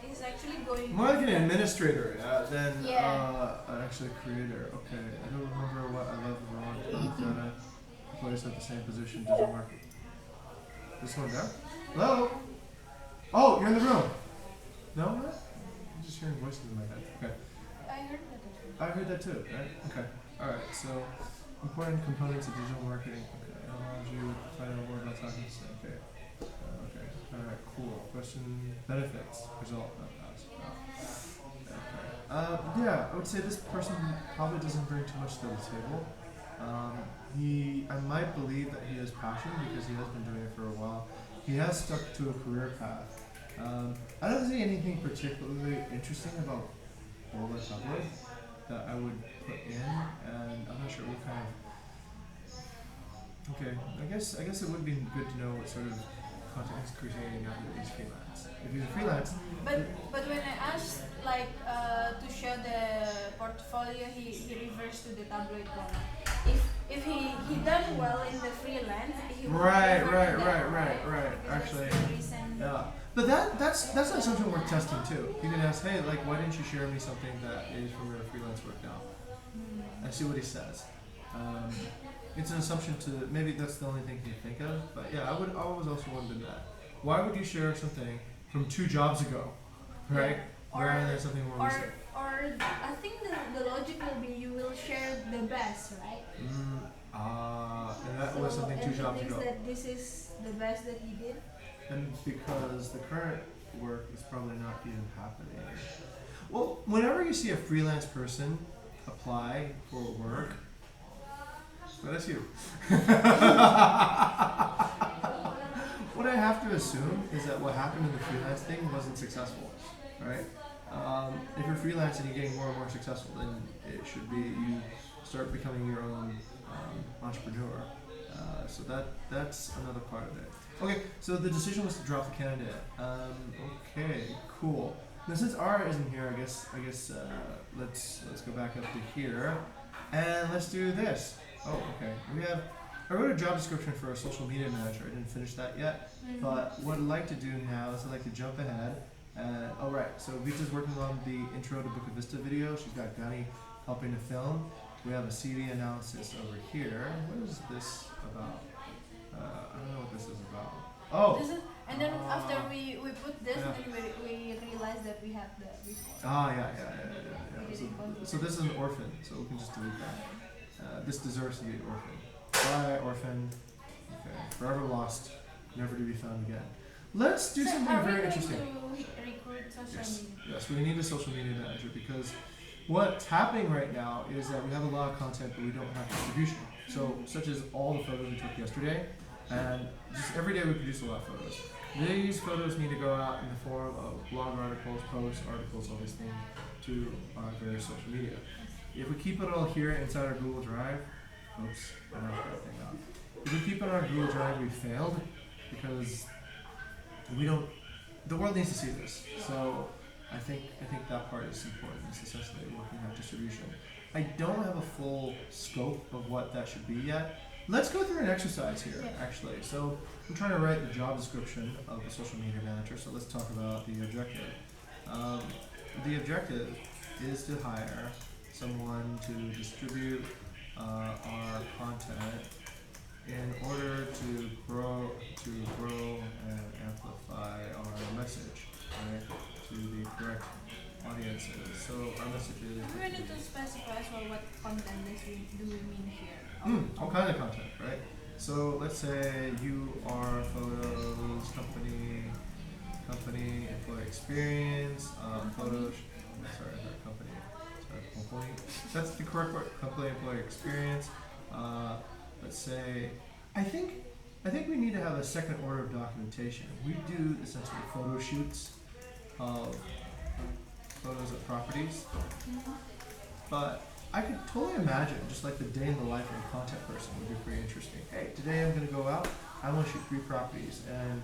He's actually going More like an administrator than Yeah. actually a creator. Okay. I don't remember what I love wrong data. Place at the same position, digital marketing. This one there? Hello? Oh, you're in the room. No? What? I'm just hearing voices in my head. Okay. I heard that as well. I heard that too, right? Okay. Alright, so important components of digital marketing. Okay. How would you find out more about talking? Okay. Okay. Alright, cool. Question benefits. Result. Not pass. Okay. Yeah, I would say this person probably doesn't bring too much to the table. I might believe that he has passion because he has been doing it for a while. He has stuck to a career path. I don't see anything particularly interesting about Bola Tablet that I would put in, and I'm not sure what kind of. Okay, I guess it would be good to know what sort of content he's creating now that he's freelance. If he's freelance, But when I asked to show the portfolio, he refers to the tabloid one. If he done well in the freelance, he will Right. refer to that, Because Actually, that's the reason. yeah. But that's an assumption worth testing too. You can ask, hey, like, why didn't you share me something that is from your freelance work now? And see what he says. It's an assumption to maybe that's the only thing you think of. But yeah, I was also wondering that. Why would you share something from 2 jobs ago, right? Rather than something more recent. Or I think the logic will be you will share the best, right? And that was something 2 jobs thinks ago. that this is the best that he did. And because the current work is probably not even happening. Well, whenever you see a freelance person apply for work, that's you. What I have to assume is that what happened in the freelance thing wasn't successful, right? If you're freelance and you're getting more and more successful, then it should be you start becoming your own entrepreneur. So that's another part of it. Okay, so the decision was to drop the candidate. Okay, cool. Now since R isn't here, I guess let's go back up to here, and let's do this. Oh, okay. I wrote a job description for a social media manager. I didn't finish that yet, but what I'd like to do now is I'd like to jump ahead. So Vita's working on the intro to Bukit Vista video. She's got Gani helping to film. We have a CV analysis over here. What is this about? I don't know what this is about. Oh! And then after we put this, then we realized that we had the before. So this is an orphan, so we can just delete that. This deserves to be an orphan. Bye, orphan. Okay. Forever lost, never to be found again. Let's do something very interesting. Recruit social media? Yes, we need a social media manager because what's happening right now is that we have a lot of content, but we don't have distribution. So, such as all the photos we took yesterday, and just every day we produce a lot of photos. These photos need to go out in the form of blog articles, posts, articles, all these things to our various social media. If we keep it all here inside our Google Drive, oops, I knocked that thing off. If we keep it on our Google Drive, we failed because the world needs to see this. So I think that part is important. It's essentially looking at distribution. I don't have a full scope of what that should be yet. Let's go through an exercise here, actually. So I'm trying to write the job description of a social media manager. So let's talk about the objective. The objective is to hire someone to distribute our content in order to grow and amplify our message, right, to the correct audiences. So our message is. We need to specify as well what content do we mean here. All kind of content, right? So let's say you are photos company employee experience photos. Sorry, company. Sorry, that's the correct word. Company employee experience. Let's say, I think we need to have a second order of documentation. We do essentially photo shoots of photos of properties, but I could totally imagine just like the day in the life of a content person would be pretty interesting. Hey, today I'm gonna go out. I want to shoot 3 properties, and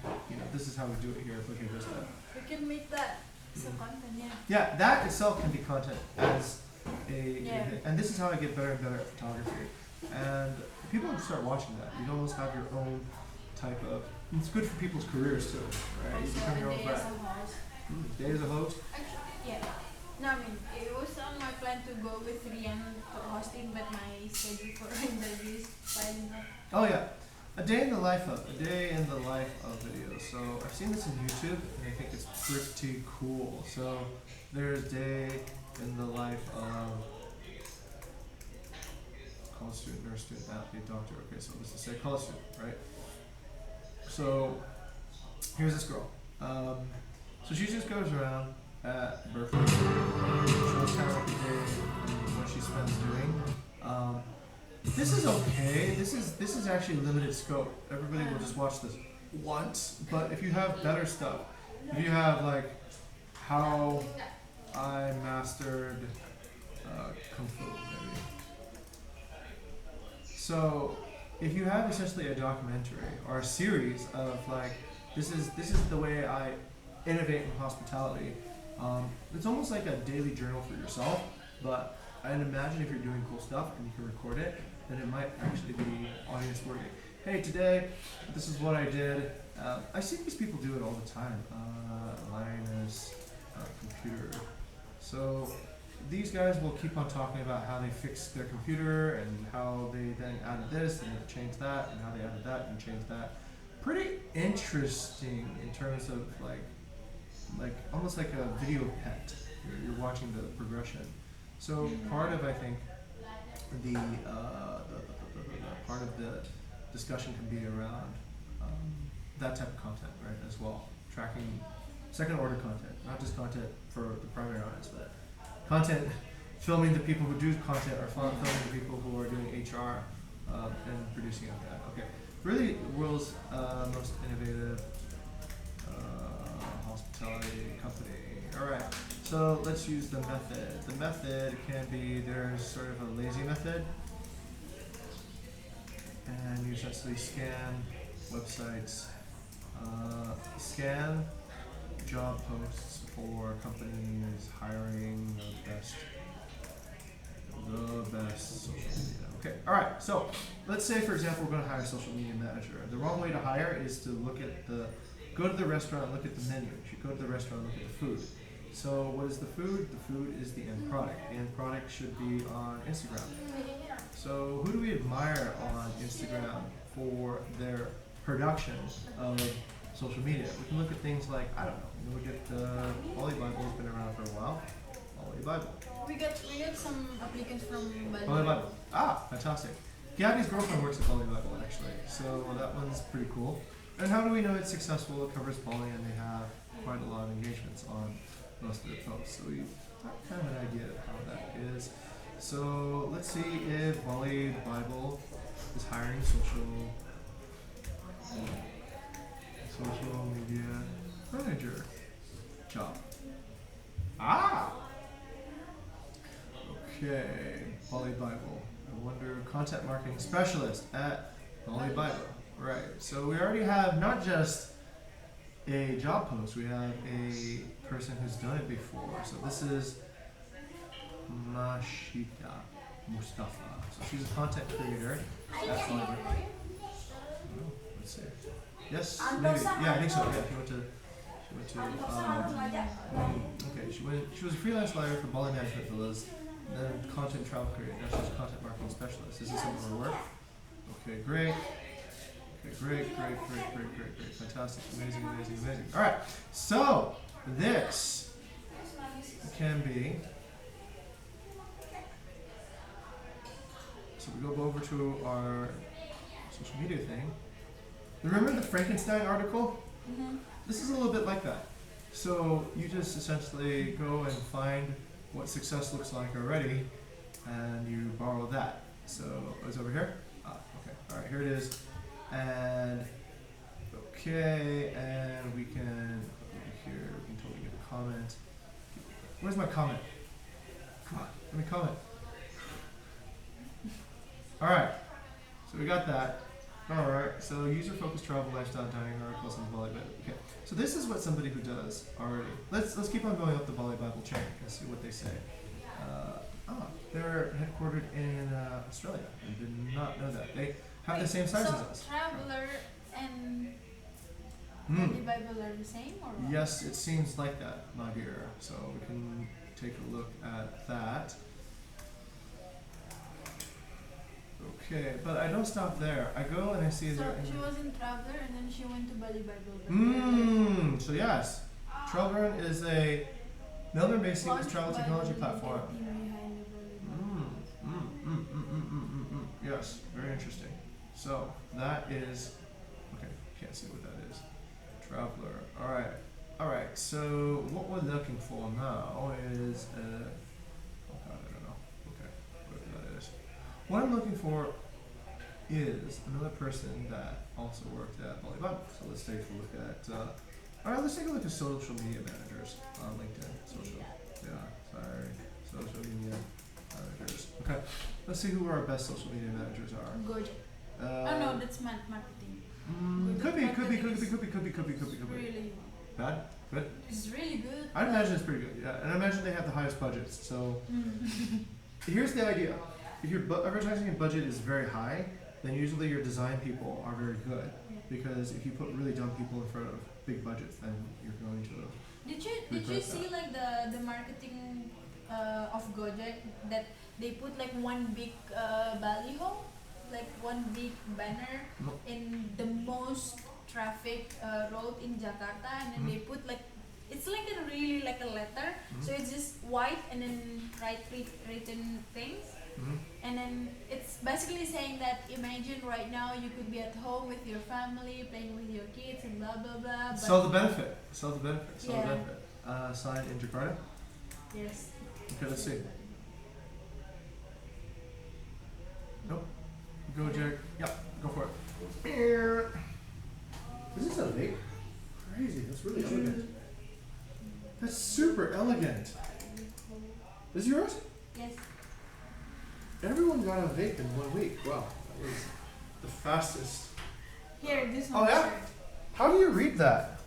this is how we do it here at Bukit Vista. We can make that some content, yeah. Yeah, that itself can be content as a, Yeah. and this is how I get better and better at photography. And people would start watching that. You'd almost have your own type of. It's good for people's careers too, right? You Also, become your a own day brand. as a host. Day as a host. Actually, yeah. No, I mean, it was on my plan to go with Rian to hosting, but my schedule for interviews piling up. Oh yeah, a day in the life of videos. So I've seen this on YouTube, and I think it's pretty cool. So there's day in the life of college student, nurse student, athlete, doctor. Okay, so let's just say college student, right? So here's this girl. So she just goes around at birthdays, shows kind of like the day and what she spends doing. This is okay. This is actually limited scope. Everybody will just watch this once. But if you have better stuff, if you have like how I mastered kung fu, maybe. So if you have essentially a documentary or a series of like this is the way I innovate in hospitality. It's almost like a daily journal for yourself, but I'd imagine if you're doing cool stuff and you can record it, then it might actually be audience worthy. Hey, today, this is what I did. I see these people do it all the time. Linus, computer. So these guys will keep on talking about how they fixed their computer and how they then added this and changed that and how they added that and changed that. Pretty interesting in terms of like almost like a video pet. You're watching the progression. So part of I think the part of the discussion can be around that type of content, right? As well, tracking second order content, not just content for the primary audience, but content filming the people who do content or filming the people who are doing HR and producing of that. Okay, really, the world's most innovative hospitality company. All right, so let's use the method. The method can be, there's sort of a lazy method, and you essentially scan websites, scan job posts for companies hiring the best social media. Okay, all right, so let's say for example we're going to hire a social media manager. The wrong way to hire is to go to the restaurant, look at the menu. You should go to the restaurant, look at the food. So what is the food? The food is the end product. The end product should be on Instagram. So who do we admire on Instagram for their production of social media? We can look at things like, I don't know, we can look at Poly Bible has been around for a while. Poly Bible. We got some applicants from Poly Bible. Ah, fantastic. Gabby's girlfriend works at Poly Bible actually, so that one's pretty cool. And how do we know it's successful? It covers Poly and they have quite a lot of engagements on most of their posts. So we have kind of an idea of how that is. So let's see if Poly Bible is hiring social media manager job. Ah! Okay, Poly Bible. I wonder, content marketing specialist at Poly Bible. Right, so we already have not just a job post, we have a person who's done it before. So this is Mashita Mustafa. So she's a content creator at Poly Bible. Oh, let's see. Yes, maybe. Yeah, I think so. Yeah, she was a freelance flyer for Bali Management Villas, then content travel creator. Now she's a content marketing specialist. Is this some of her work? Okay, great. Okay, great. Fantastic, amazing. All right, so this can be. So we go over to our social media thing. Remember the Frankenstein article? Mm-hmm. This is a little bit like that. So you just essentially go and find what success looks like already, and you borrow that. So it's over here. Okay. All right, here it is. And okay, and we can over here. We can totally get a comment. Where's my comment? Come on, let me comment. All right. So we got that. All right. So user-focused travel, lifestyle, dining articles, and Bali Bible. Okay. So this is what somebody who does already. Let's keep on going up the Bali Bible chain and see what they say. They're headquartered in Australia. I did not know that. They have the same size as us. Traveler and the Bible are the same, or what? Yes, it seems like that, my dear. So we can take a look at that. Okay, but I don't stop there. I go and I see So there. she was in Traveler and then she went to Bali Bible. So yes, Travelrun is a Melbourne-based seamless travel technology platform. Yes, very interesting. So that is okay. Can't see what that is. Traveler. All right. So what we're looking for now is oh God, I don't know. Okay, whatever that is. What I'm looking for is another person that also worked at Bali Bible. So let's take a look at. All right, let's take a look at social media managers on LinkedIn. Social media managers. Okay, let's see who our best social media managers are. Good. Oh no, that's marketing. Could be. Really, Bad? Good? it's really good. I imagine it's pretty good, yeah. And I imagine they have the highest budgets. So here's the idea. If your advertising budget is very high, then usually your design people are very good. Because if you put really dumb people in front of big budgets, then you're going to... Did you regret see that. like the marketing of Gojek that they put like one big baliho, like one big banner No. in the most traffic road in Jakarta, and then they put like it's like a really like a letter, so it's just white and then written things. And then it's basically saying that imagine right now you could be at home with your family, playing with your kids and blah blah blah. But Sell the benefit. Yeah. Signed in Jakarta. yes. Okay, let's see. Nope. Gojek. Yep, go for it. Is this a vape? Crazy, that's really elegant. That's super elegant. Is yours? Yes. Everyone got a vape in 1 week. Wow, that was the fastest. Here, this Oh, one. yeah? Shirt. How do you read that?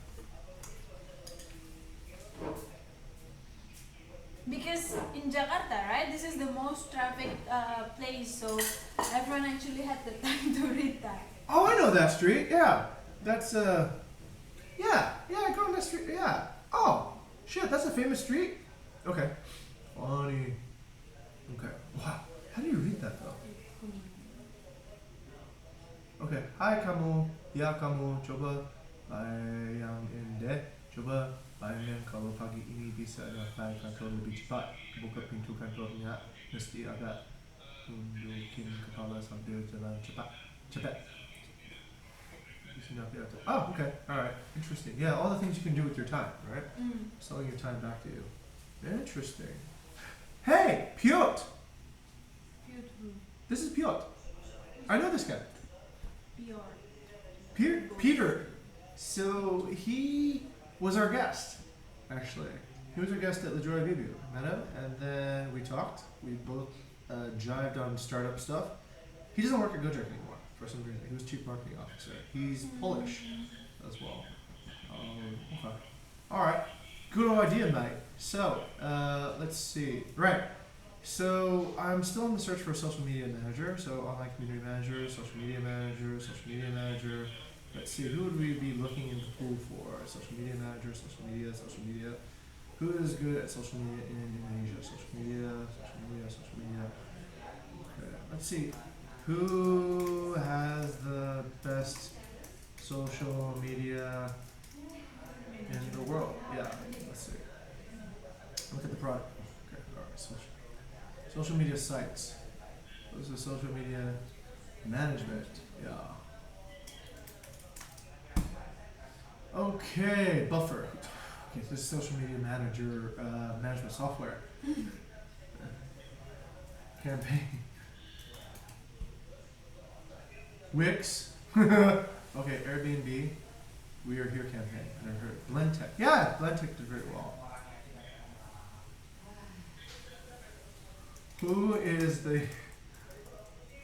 Because in Jakarta, right, this is the most trafficked place, so everyone actually had the time to read that. Oh, I know that street. Yeah, that's yeah, I go on that street. Yeah. Oh, shit, that's a famous street. Okay. Funny. Okay. Wow. How do you read that though? Okay. Hai kamu, ya kamu, coba bayangin deh, coba bayangin kalau pagi ini bisa nyampai kantor lebih cepat. Buka pintu kantornya, mesti agak tunjukin kepala sambil jalan cepat. Oh, okay. Alright. Interesting. Yeah, all the things you can do with your time, right? Selling your time back to you. Interesting. Hey, Piotr! Beautiful. This is Piotr. I know this guy. Pure. Peter. So he was our guest, actually. He was our guest at La Joy Bibu. Met him, and then we talked. We both jived on startup stuff. He doesn't work at Gojek anymore for some reason. He was chief marketing officer. He's Polish as well. Okay. All right. Good idea, mate. So let's see. Right. So I'm still in the search for a social media manager. So online community manager, social media manager, social media manager. Let's see, who would we be looking in the pool for? Social media manager, social media. Who is good at social media in Indonesia? Social media. Okay, let's see. Who has the best social media in the world? Yeah, let's see. Look at the product. Okay, alright, social media sites. Those are social media management. Yeah. Okay, Buffer. Okay, this is social media manager management software. Campaign. Wix. Okay, Airbnb. We are here campaign. I never heard. Blendtech. Yeah, Blendtech did very well. Who is the? Okay,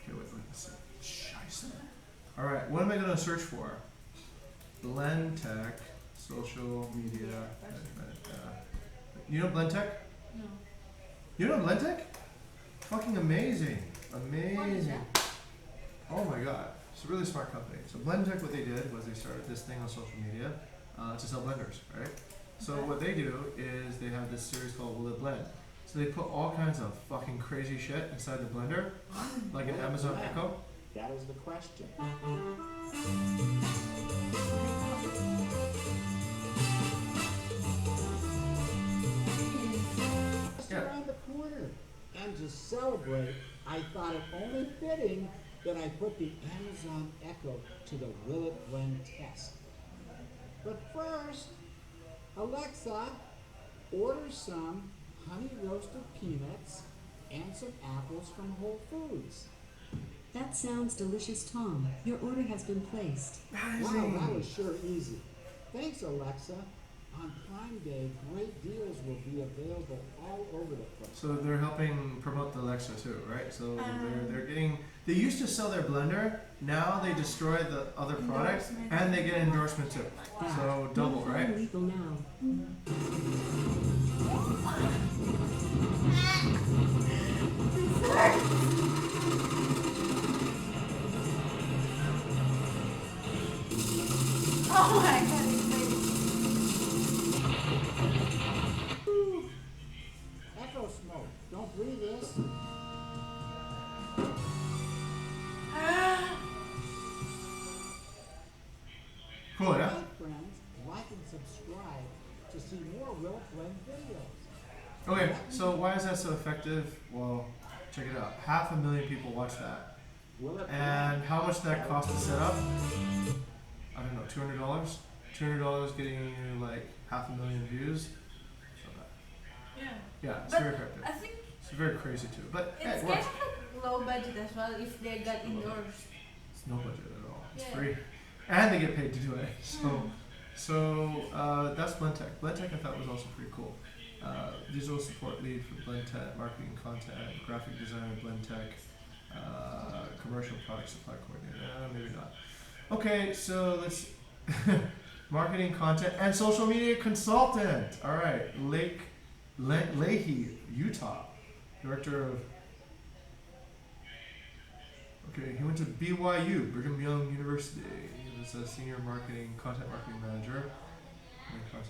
wait. Let's see. Scheisse. All right. What am I going to search for? Blendtech, social media management. You know Blendtech? No. You know Blendtech? Fucking amazing. What is Amazing. that? Oh my god. It's a really smart company. So Blendtech, what they did was they started this thing on social media to sell blenders, right? So Okay. what they do is they have this series called Will It Blend. So they put all kinds of fucking crazy shit inside the blender, like an Amazon Echo. That is the question. Just Yeah. around the corner. And to celebrate, I thought it only fitting that I put the Amazon Echo to the Will It Blend test. But first, Alexa, order some honey roasted peanuts and some apples from Whole Foods. That sounds delicious, Tom. Your order has been placed. Wow, that was sure easy. Thanks, Alexa. On Prime Day, great deals will be available all over the place. So they're helping promote the Alexa too, right? So they're getting. They used to sell their blender. Now they destroy the other products Endorsement. and they get endorsement too. So double, Notify right? Legal now. Oh my god, it's Echo smoke. Don't breathe this. Cool, yeah. Hey friends, like and subscribe to see more Will It Blend videos. Okay, so why is that so effective? Well, check it out. 500,000 people watch that. Will It And how much that cost to set up? I don't know, $200? $200 getting you like 500,000 views? So that- Yeah. yeah, it's But very effective. I think It's very crazy too. But hey, it's it kind works. of like low budget as well if they got endorsed. It's no budget at all. It's Yeah. free. And they get paid to do it. So that's Blendtech. Blendtech I thought was also pretty cool. Digital support lead for Blendtech, marketing content, graphic designer Blendtech, commercial product supply coordinator. Maybe not. Okay, so let's marketing content and social media consultant. All right, Leahy, Utah, director of. Okay, he went to BYU, Brigham Young University. He was a senior content marketing manager. Okay,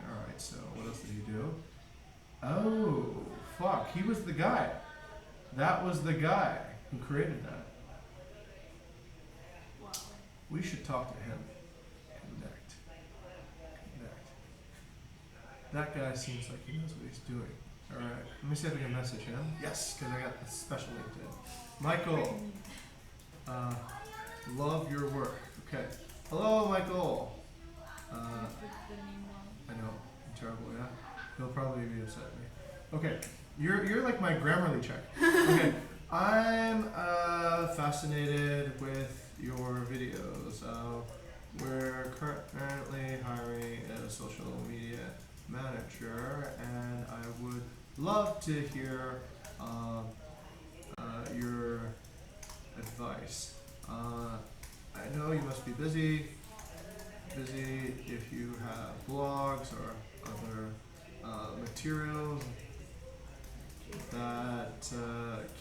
alright, so what else did he do? Oh, fuck, he was the guy. That was the guy who created that. We should talk to him. Connect. That guy seems like he knows what he's doing. Alright, let me see if I can message him. Yes, because I got the special LinkedIn. Michael, love your work. Okay. Hello, Michael. I know, I'm terrible, yeah? He'll probably be upset at me. Okay, you're like my Grammarly check. Okay, I'm fascinated with your videos. We're currently hiring a social media manager, and I would love to hear your advice. I know you must be busy if you have blogs or other materials that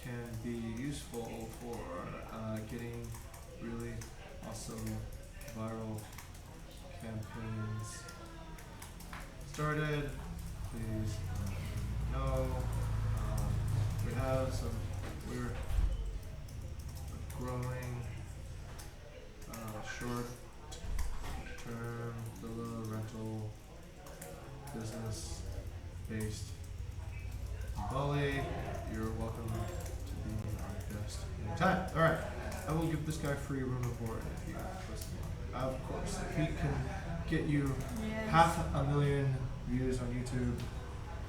can be useful for getting really awesome viral campaigns started. Please know. We're growing short-term villa rental business based in Bali. You're welcome to be our guest anytime. All right, I will give this guy free room and board if he listens. Of course, if he can get you Yes. 500,000 views on YouTube,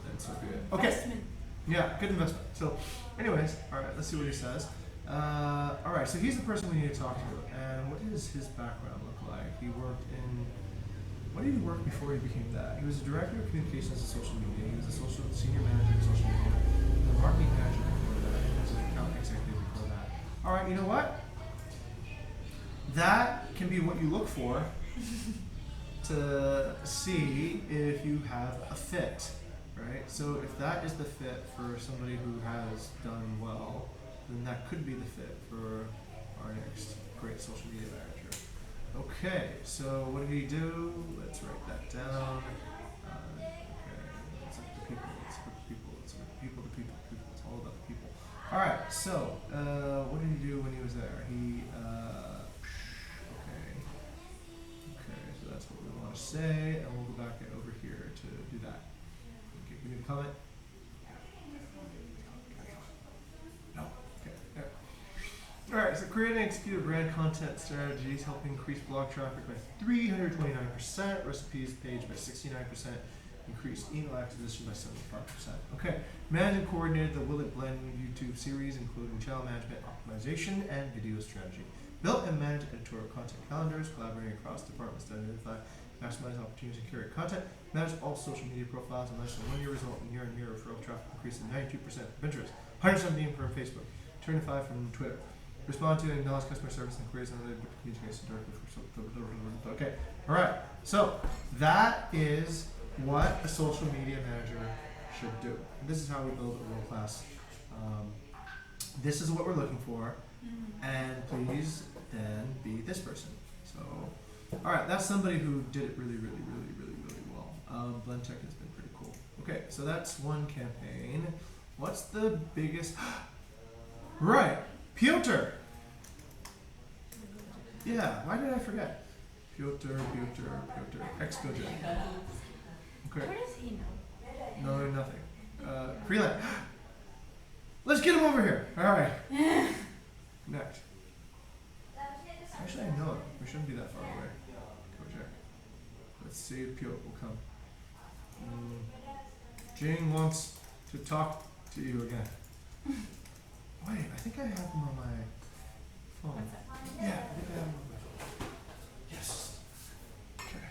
then so be it. Okay. Investment. Yeah, good investment. So, anyways, all right, let's see what he says. All right, so he's the person we need to talk to. And what does his background look like? He worked in. What did he work before he became that? He was a director of communications and social media. He was a senior manager of social media. He was a marketing manager before that. And he was an account executive before that. All right, you know what? That can be what you look for to see if you have a fit, right? So if that is the fit for somebody who has done well, then that could be the fit for our next great social media manager. Okay, so what did he do? Let's write that down. Okay, it's like the people, it's like the people, it's like the people, it's all about the people. All right, so what did he do when he was there? He, okay, so that's what we want to say, and we'll go back over here to do that. Okay, give me a comment. No, okay, there. Alright, so create and execute a brand content strategies, help increase blog traffic by 329%, recipes page by 69%, increase email acquisition by 75%. Okay, manage and coordinate the Will It Blend YouTube series, including channel management, optimization, and video strategy. Built and manage editorial content calendars, collaborating across departments to identify, maximize opportunities, and curate content. Manage all social media profiles and less than 1 year result in year-on-year referral traffic increase of 92% from Pinterest, 117 from Facebook, 25 from Twitter. Respond to and acknowledge customer service and queries and other communication directly from. Okay, all right. So that is what a social media manager should do. And this is how we build a world-class. This is what we're looking for, and please then be this person. So, all right, that's somebody who did it really well. Blend Tech has been pretty cool. Okay, so that's one campaign. What's the biggest? Right. Piotr! Yeah, why did I forget? Piotr, ex-Gojo. Okay. Where is he now? No, nothing. Freelance. Let's get him over here. Alright. Next. Actually, I know him. We shouldn't be that far away. Kojak. Let's see if Piotr will come. Jane wants to talk to you again. Wait, I think I have him on my phone. Yeah, I think I have him on my phone. Yes. Okay.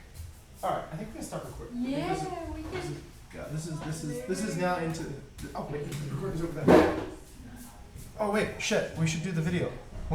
Alright, I think we can start recording. Yeah, we can. Yeah, this is now into. Oh wait, the recording's over there. Oh wait, shit. We should do the video.